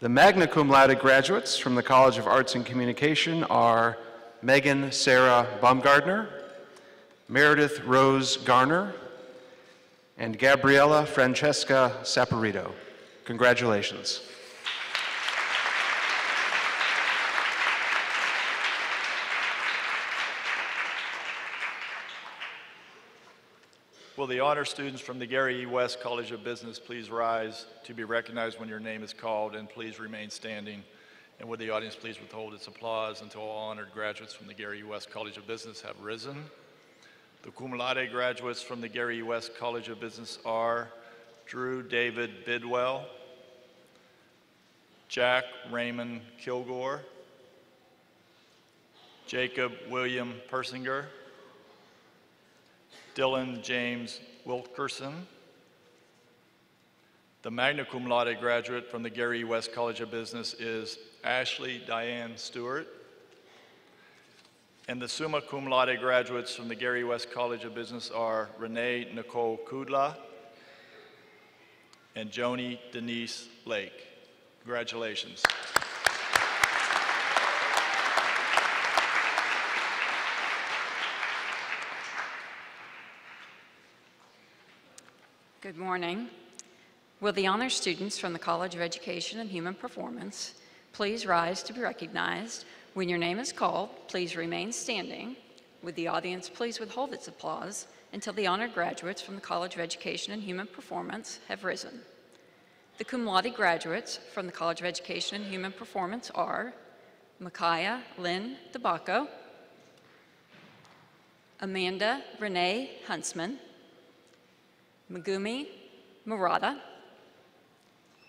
The magna cum laude graduates from the College of Arts and Communication are Megan Sarah Baumgardner, Meredith Rose Garner, and Gabriella Francesca Saporito. Congratulations. Will the honor students from the Gary E. West College of Business please rise to be recognized when your name is called, and please remain standing. And would the audience please withhold its applause until all honored graduates from the Gary E. West College of Business have risen. The cum laude graduates from the Gary E. West College of Business are Drew David Bidwell, Jack Raymond Kilgore, Jacob William Persinger, Dylan James Wilkerson. The magna cum laude graduate from the Gary E. West College of Business is Ashley Diane Stewart. And the summa cum laude graduates from the Gary E. West College of Business are Renee Nicole Kudla and Joni Denise Lake. Congratulations. Good morning. Will the honor students from the College of Education and Human Performance please rise to be recognized? When your name is called, please remain standing. Would the audience please withhold its applause until the honored graduates from the College of Education and Human Performance have risen. The cum laude graduates from the College of Education and Human Performance are Micaiah Lynn DeBacco, Amanda Renee Huntsman, Megumi Murata,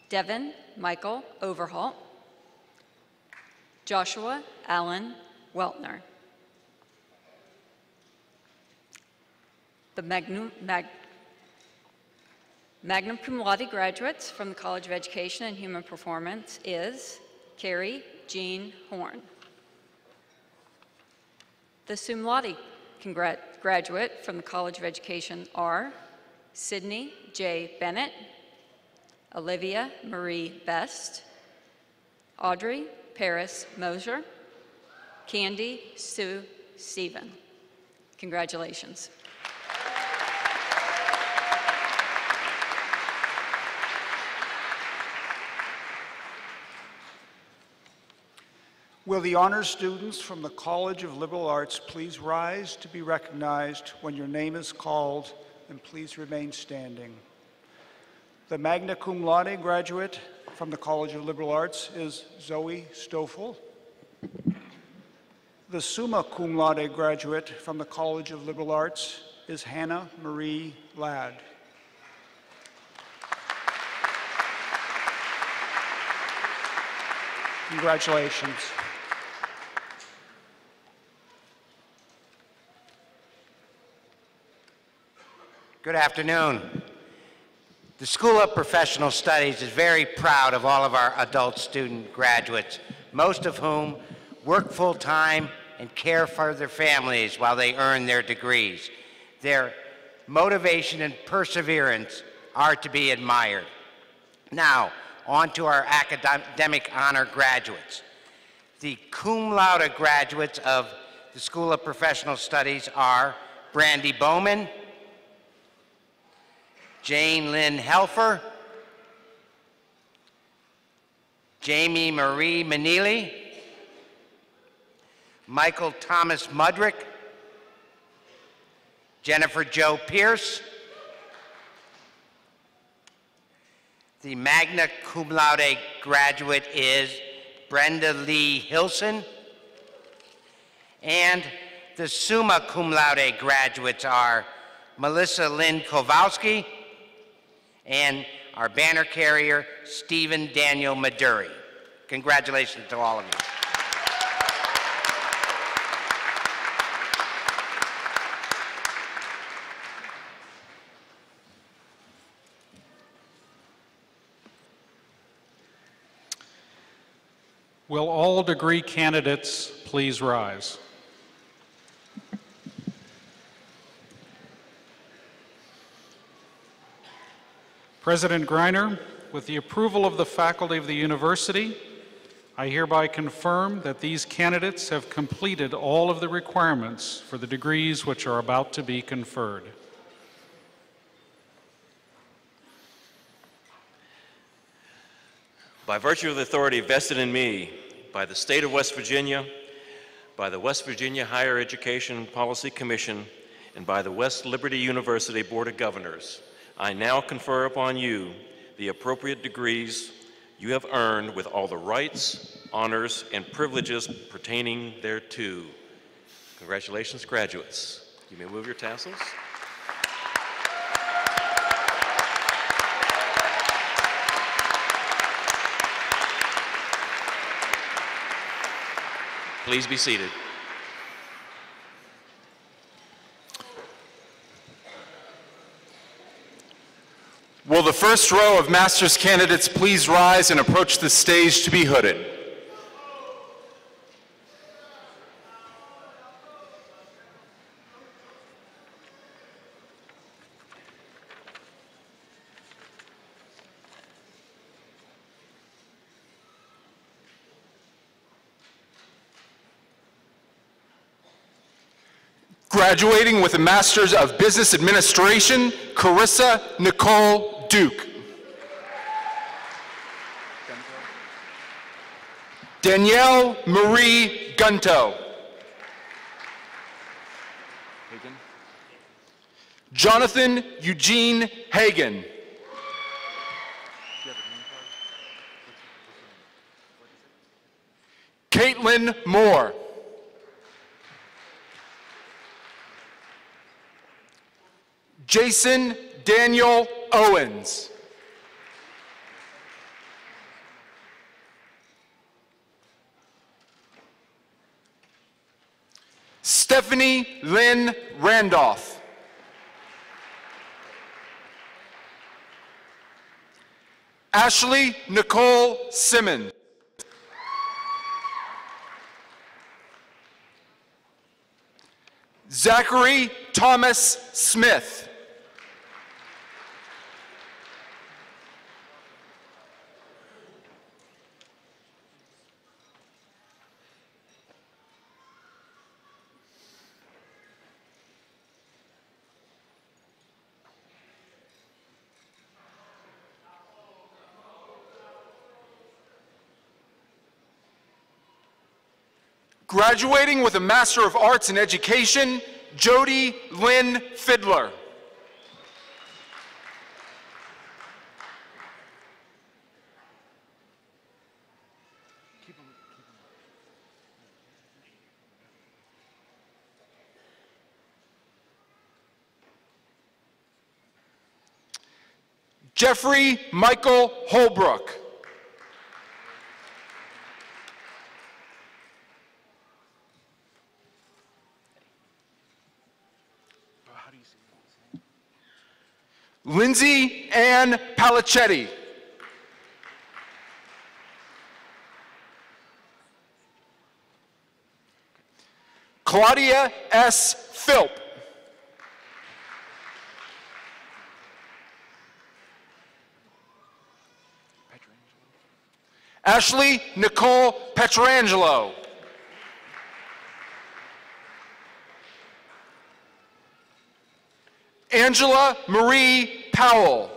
Devin Michael Overholt, Joshua Allen Weltner. The magnum cum laude graduates from the College of Education and Human Performance is Carrie Jean Horn. The sum laude graduate from the College of Education are Sydney J. Bennett, Olivia Marie Best, Audrey Paris Mosier, Candy Sue Stephen. Congratulations. Will the honors students from the College of Liberal Arts please rise to be recognized when your name is called, and please remain standing. The magna cum laude graduate from the College of Liberal Arts is Zoe Stoffel. The summa cum laude graduate from the College of Liberal Arts is Hannah Marie Ladd. Congratulations. Good afternoon. The School of Professional Studies is very proud of all of our adult student graduates, most of whom work full-time and care for their families while they earn their degrees. Their motivation and perseverance are to be admired. Now, on to our academic honor graduates. The cum laude graduates of the School of Professional Studies are Brandy Bowman, Jane Lynn Helfer, Jamie Marie Manili, Michael Thomas Mudrick, Jennifer Jo Pierce. The magna cum laude graduate is Brenda Lee Hilson. And the summa cum laude graduates are Melissa Lynn Kowalski and our banner carrier, Stephen Daniel Maduri. Congratulations to all of you. Will all degree candidates please rise? President Greiner, with the approval of the faculty of the university, I hereby confirm that these candidates have completed all of the requirements for the degrees which are about to be conferred. By virtue of the authority vested in me by the state of West Virginia, by the West Virginia Higher Education Policy Commission, and by the West Liberty University Board of Governors, I now confer upon you the appropriate degrees you have earned with all the rights, honors, and privileges pertaining thereto. Congratulations, graduates. You may move your tassels. Please be seated. Will the first row of master's candidates please rise and approach the stage to be hooded? Graduating with a Master's of Business Administration, Carissa Nicole Duke. Danielle Marie Gunto. Jonathan Eugene Hagan. Caitlin Moore. Jason Daniel Owens. Stephanie Lynn Randolph. Ashley Nicole Simmons. Zachary Thomas Smith. Graduating with a Master of Arts in Education, Jody Lynn Fiddler. Jeffrey Michael Holbrook. Lindsay Ann Palicetti. Claudia S. Philp. Ashley Nicole Petrangelo. Angela Marie Powell.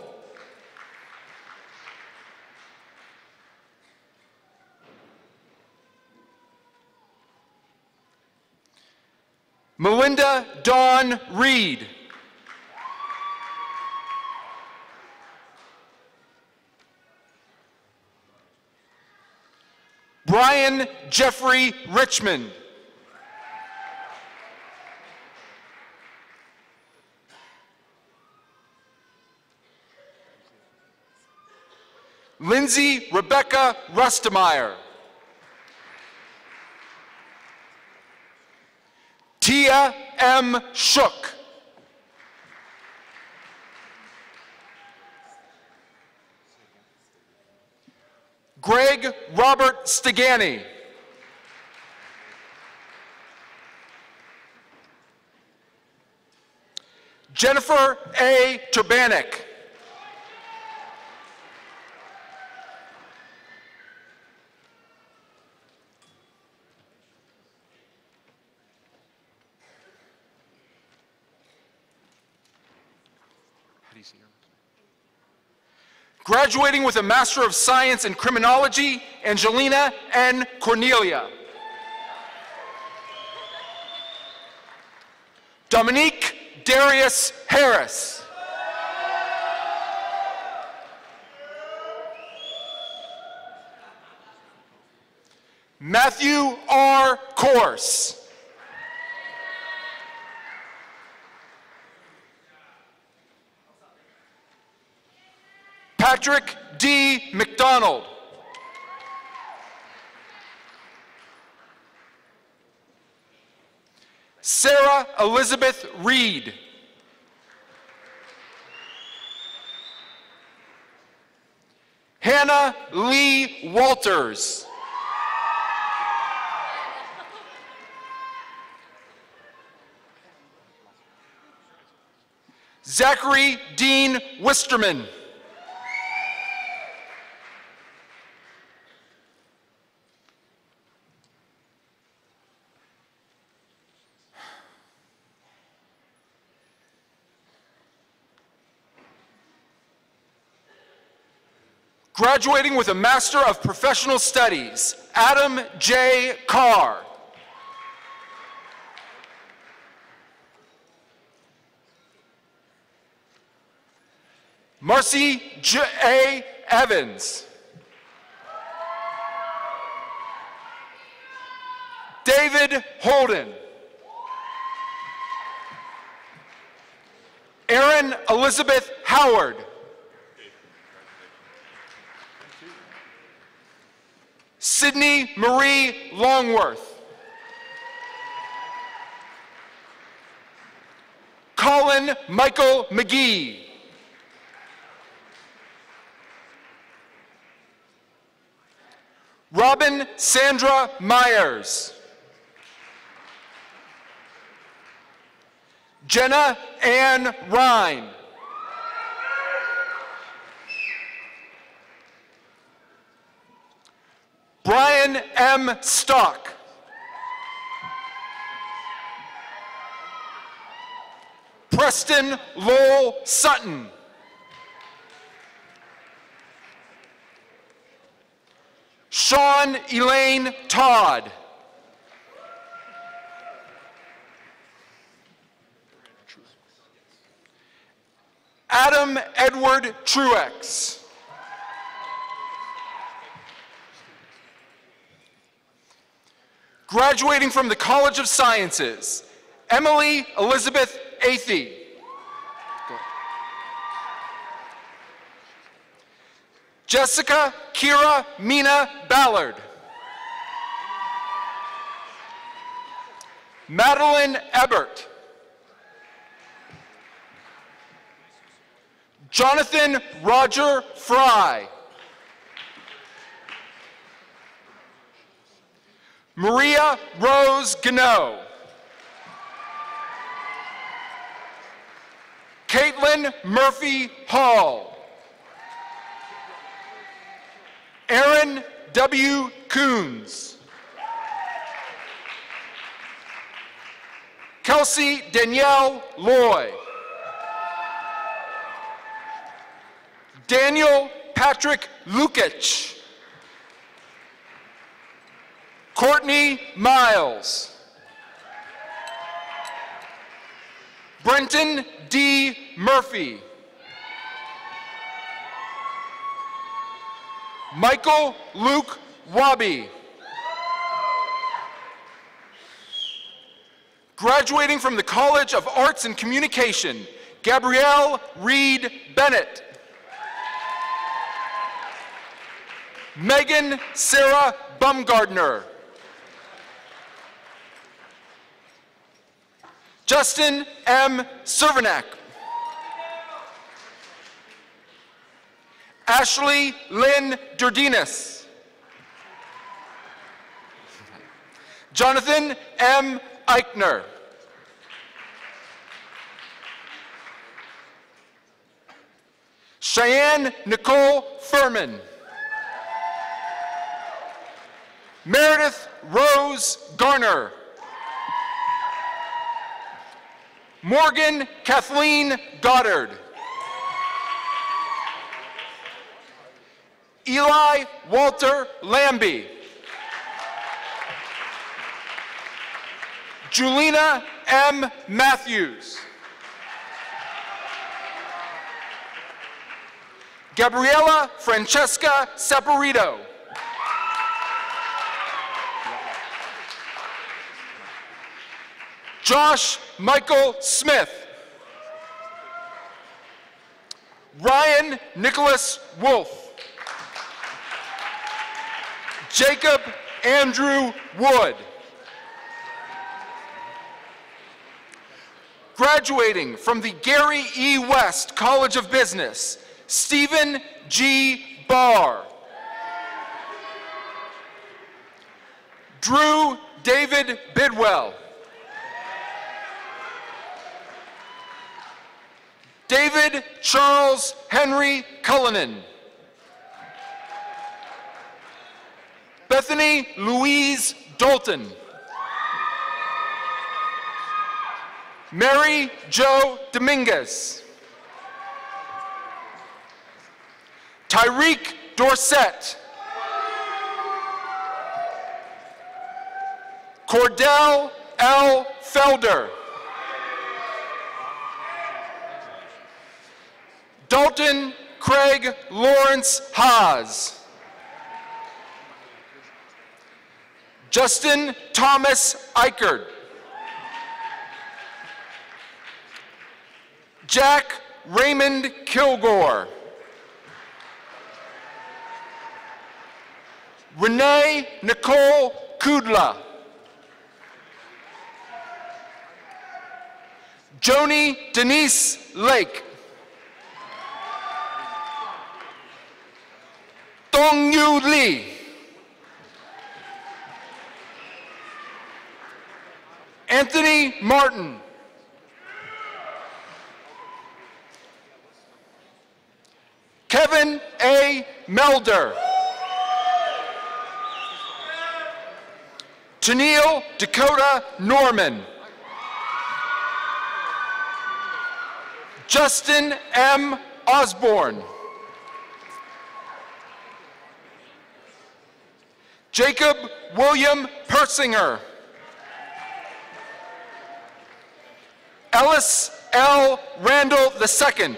Melinda Dawn Reed. Brian Jeffrey Richmond. Lindsay Rebecca Rustemeyer. Tia M. Shook. Greg Robert Stigani. Jennifer A. Turbanek. Graduating with a Master of Science in Criminology, Angelina N. Cornelia. Dominique Darius Harris. Matthew R. Corse. Patrick D. McDonald. Sarah Elizabeth Reed. Hannah Lee Walters. Zachary Dean Wisterman. Graduating with a Master of Professional Studies, Adam J. Carr. Marcy J. A. Evans. David Holden. Erin Elizabeth Howard. Sydney Marie Longworth. Colin Michael McGee. Robin Sandra Myers. Jenna Ann Rhine. Brian M. Stock. Preston Lowell Sutton. Sean Elaine Todd. Adam Edward Truex. Graduating from the College of Sciences, Emily Elizabeth Athey. Jessica Kira Mina Ballard. Madeline Ebert. Jonathan Roger Fry. Maria Rose Gano. Caitlin Murphy Hall. Aaron W. Coons. Kelsey Danielle Loy. Daniel Patrick Lukic. Courtney Miles. Brenton D. Murphy. Michael Luke Wabi. Graduating from the College of Arts and Communication, Gabrielle Reed Bennett. Megan Sarah Bumgardner. Justin M. Cervenak. Ashley Lynn Durdinas. Jonathan M. Eichner. Cheyenne Nicole Furman. Meredith Rose Garner. Morgan Kathleen Goddard. Eli Walter Lambie. Julina M. Matthews. Gabriela Francesca Saporito. Josh Michael Smith. Ryan Nicholas Wolf. Jacob Andrew Wood. Graduating from the Gary E. West College of Business, Stephen G. Barr. Drew David Bidwell. David Charles Henry Cullinan. Bethany Louise Dalton. Mary Jo Dominguez. Tyreek Dorsett. Cordell L. Felder. Dalton Craig Lawrence Haas. Justin Thomas Eichert. Jack Raymond Kilgore. Renee Nicole Kudla. Joni Denise Lake. Dong Yu Lee. Anthony Martin. Kevin A. Melder. Tennille Dakota Norman. Justin M. Osborne. Jacob William Persinger. Ellis L. Randall II.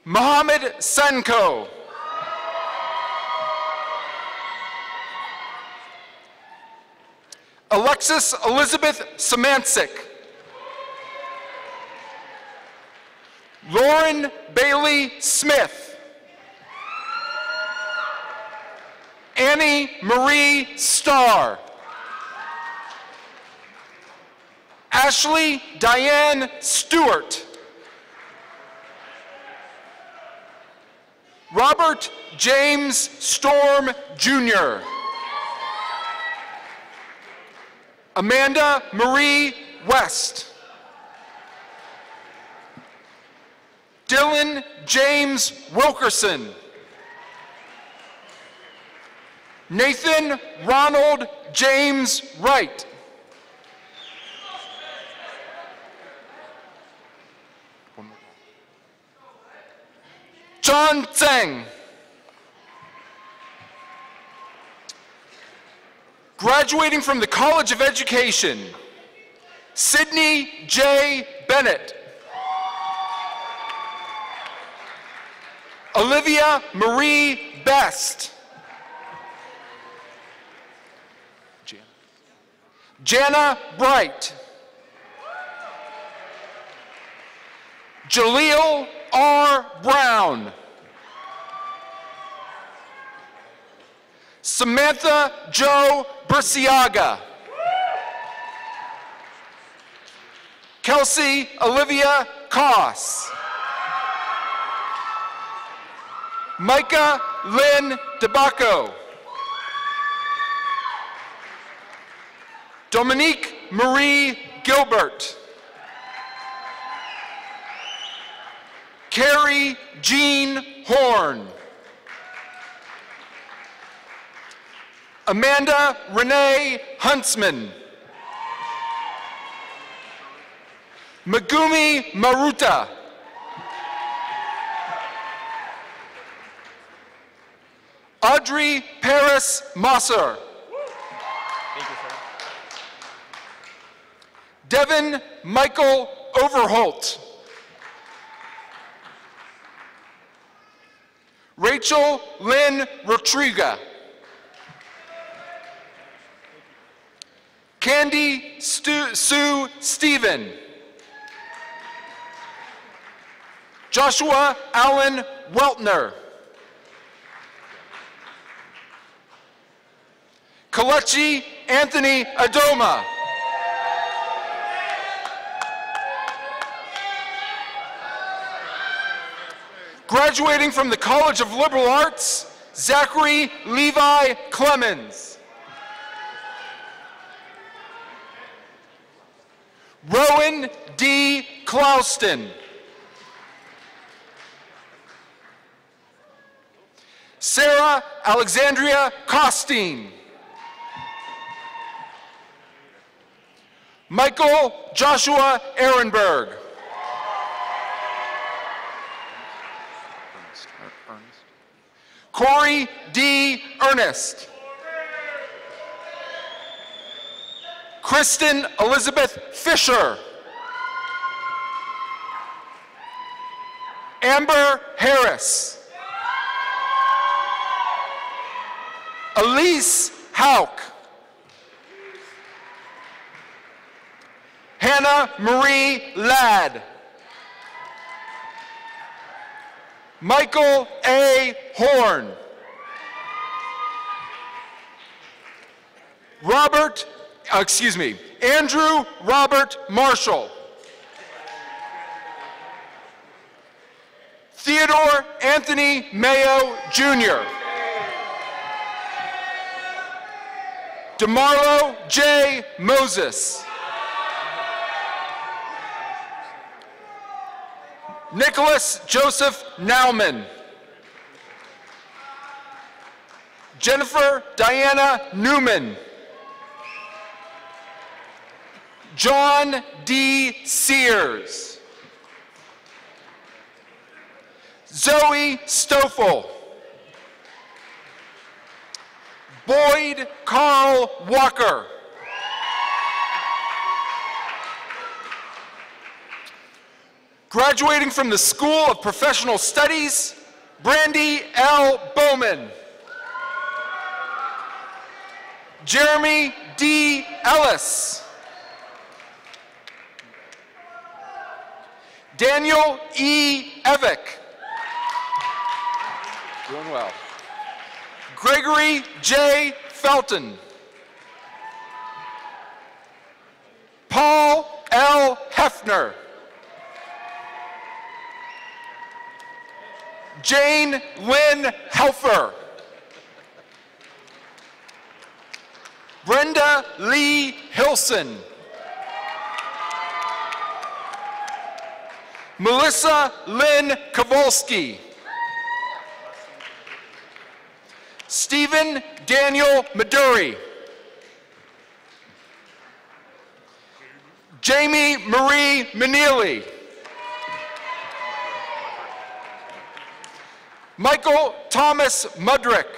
Mohammed Sanko. Alexis Elizabeth Samancic. Lauren Bailey Smith. Annie Marie Starr. Ashley Diane Stewart. Robert James Storm Jr. Amanda Marie West. Dylan James Wilkerson. Nathan Ronald James Wright. John Tseng. Graduating from the College of Education, Sydney J. Bennett. Olivia Marie Best. Jana Bright. Jaleel R. Brown. Samantha Jo Burciaga. Kelsey Olivia Koss. Micah Lynn DeBacco. Dominique Marie Gilbert. Carrie Jean Horn. Amanda Renee Huntsman. Megumi Maruta. Audrey Paris Mosser. Devin Michael Overholt. Rachel Lynn Rotriga. Candy Sue Stephen. Joshua Allen Weltner. Kalechi Anthony Adoma. Graduating from the College of Liberal Arts, Zachary Levi Clemens. Rowan D. Clouston. Sarah Alexandria Costine. Michael Joshua Ehrenberg. Corey D. Ernest. Kristen Elizabeth Fisher. Amber Harris. Elise Hauk. Hannah Marie Ladd. Michael A. Horn. Andrew Robert Marshall. Theodore Anthony Mayo, Jr. DeMarlo J. Moses. Nicholas Joseph Nauman. Jennifer Diana Newman. John D. Sears. Zoe Stoffel. Boyd Carl Walker. Graduating from the School of Professional Studies, Brandy L. Bowman. Jeremy D. Ellis. Daniel E. Evick. Doing well. Gregory J. Felton. Paul L. Hefner. Jane Lynn Helfer. Brenda Lee Hilson. Melissa Lynn Kowalski. Stephen Daniel Maduri. Jamie Marie Manili. Michael Thomas Mudrick.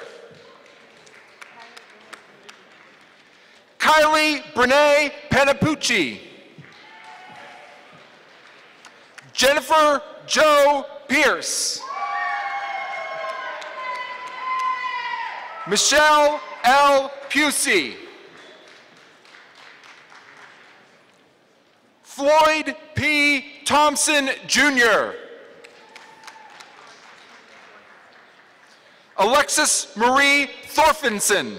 Kylie Brene Panapucci. Jennifer Jo Pierce. Michelle L. Pusey. Floyd P. Thompson, Jr. Alexis Marie Thorfinson.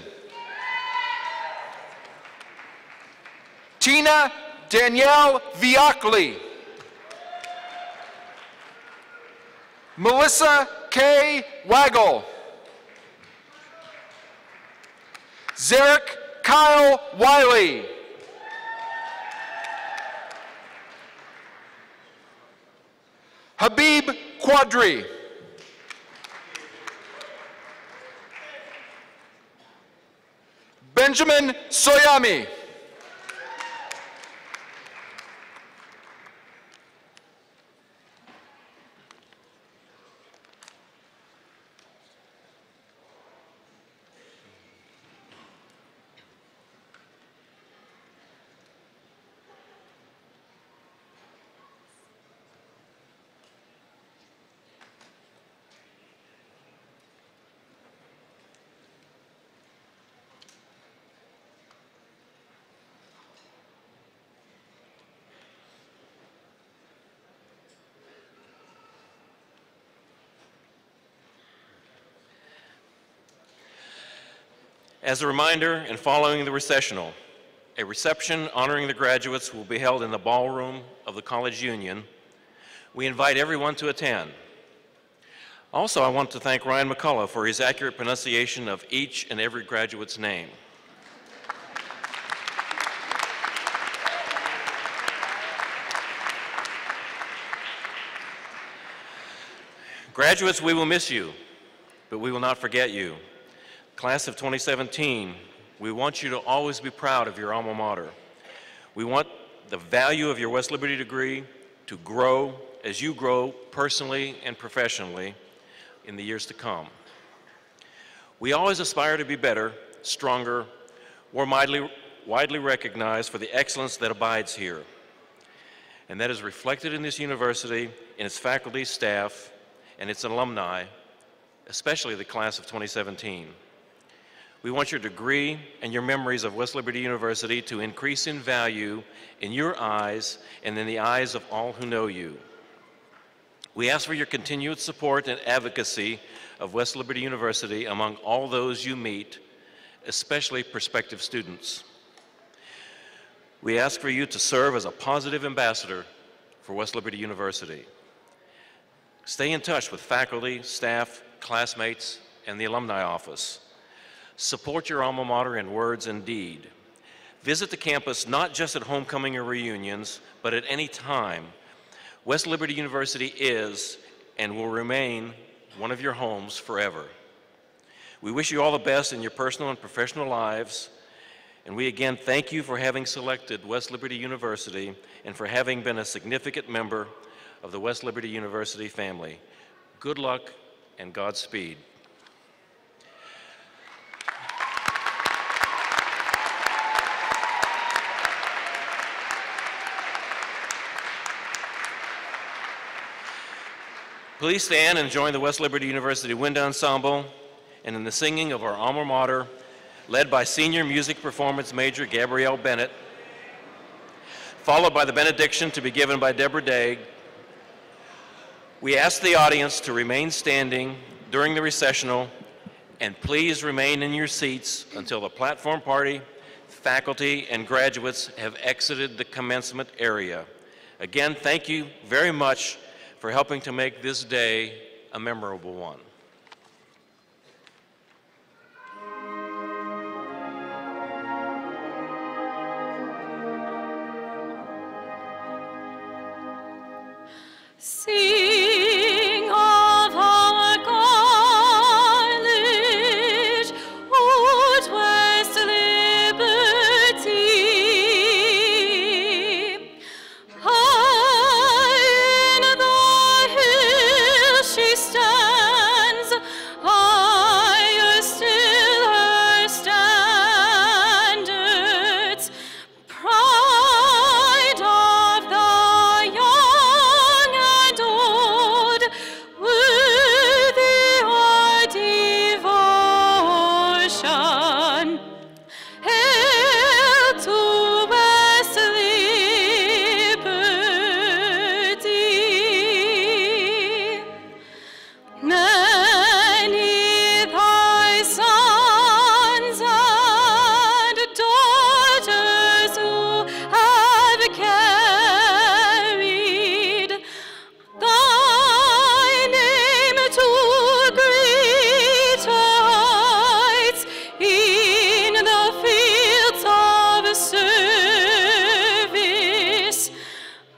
Tina Danielle Viacli. Melissa K. Waggle. Zarek Kyle Wiley. Habib Quadri. Benjamin Soyami. As a reminder, and following the recessional, a reception honoring the graduates will be held in the ballroom of the College Union. We invite everyone to attend. Also, I want to thank Ryan McCullough for his accurate pronunciation of each and every graduate's name. Graduates, we will miss you, but we will not forget you. Class of 2017, we want you to always be proud of your alma mater. We want the value of your West Liberty degree to grow as you grow personally and professionally in the years to come. We always aspire to be better, stronger, more widely recognized for the excellence that abides here. And that is reflected in this university, in its faculty, staff, and its alumni, especially the class of 2017. We want your degree and your memories of West Liberty University to increase in value in your eyes and in the eyes of all who know you. We ask for your continued support and advocacy of West Liberty University among all those you meet, especially prospective students. We ask for you to serve as a positive ambassador for West Liberty University. Stay in touch with faculty, staff, classmates, and the alumni office. Support your alma mater in words and deed. Visit the campus not just at homecoming or reunions, but at any time. West Liberty University is and will remain one of your homes forever. We wish you all the best in your personal and professional lives, and we again thank you for having selected West Liberty University and for having been a significant member of the West Liberty University family. Good luck and Godspeed. Please stand and join the West Liberty University Wind Ensemble and in the singing of our alma mater, led by senior music performance major Gabrielle Bennett, followed by the benediction to be given by Deborah Daig, We ask the audience to remain standing during the recessional, and please remain in your seats until the platform party, faculty, and graduates have exited the commencement area. Again, thank you very much for helping to make this day a memorable one. Sing of our college, old West Liberty. High in the hills she stands, higher still her standards, pride of the young and old, worthy our devotion. Hail to West Liberty. Many thy sons and daughters who have carried thy name to greater heights in the fields of service.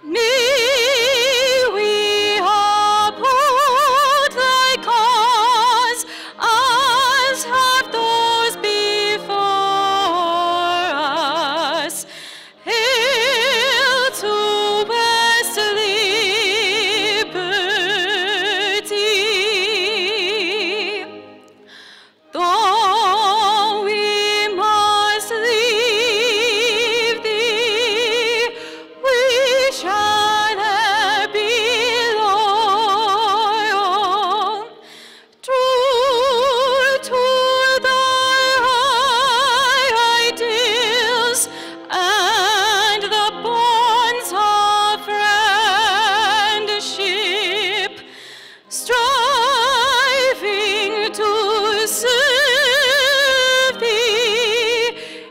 May we uphold thy cause as have those before us. Hail to West Liberty. Though we must leave thee, we shall be loyal, true to thy high ideals and the bonds of friendship, striving to serve thee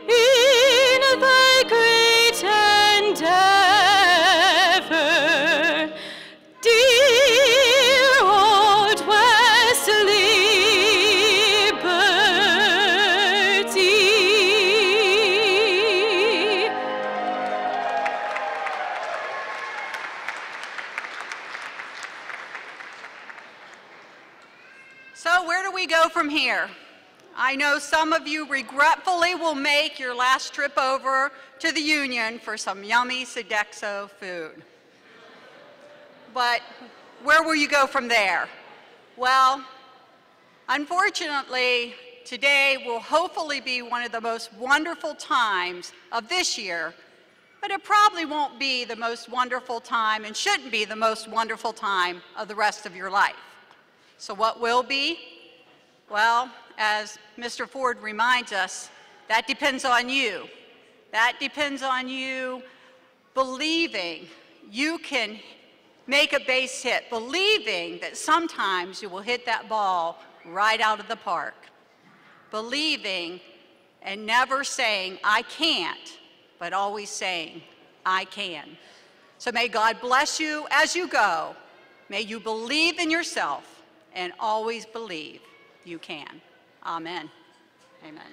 in thy great endeavor. Dear old West Liberty. So where do we go from here? I know some of you regretfully will make your last trip over to the Union for some yummy Sodexo food. But where will you go from there? Well, unfortunately, today will hopefully be one of the most wonderful times of this year, but it probably won't be the most wonderful time and shouldn't be the most wonderful time of the rest of your life. So what will be? Well, as Mr. Ford reminds us, that depends on you. That depends on you believing you can make a base hit, believing that sometimes you will hit that ball right out of the park. Believing and never saying, I can't, but always saying, I can. So may God bless you as you go. May you believe in yourself and always believe you can. Amen. Amen.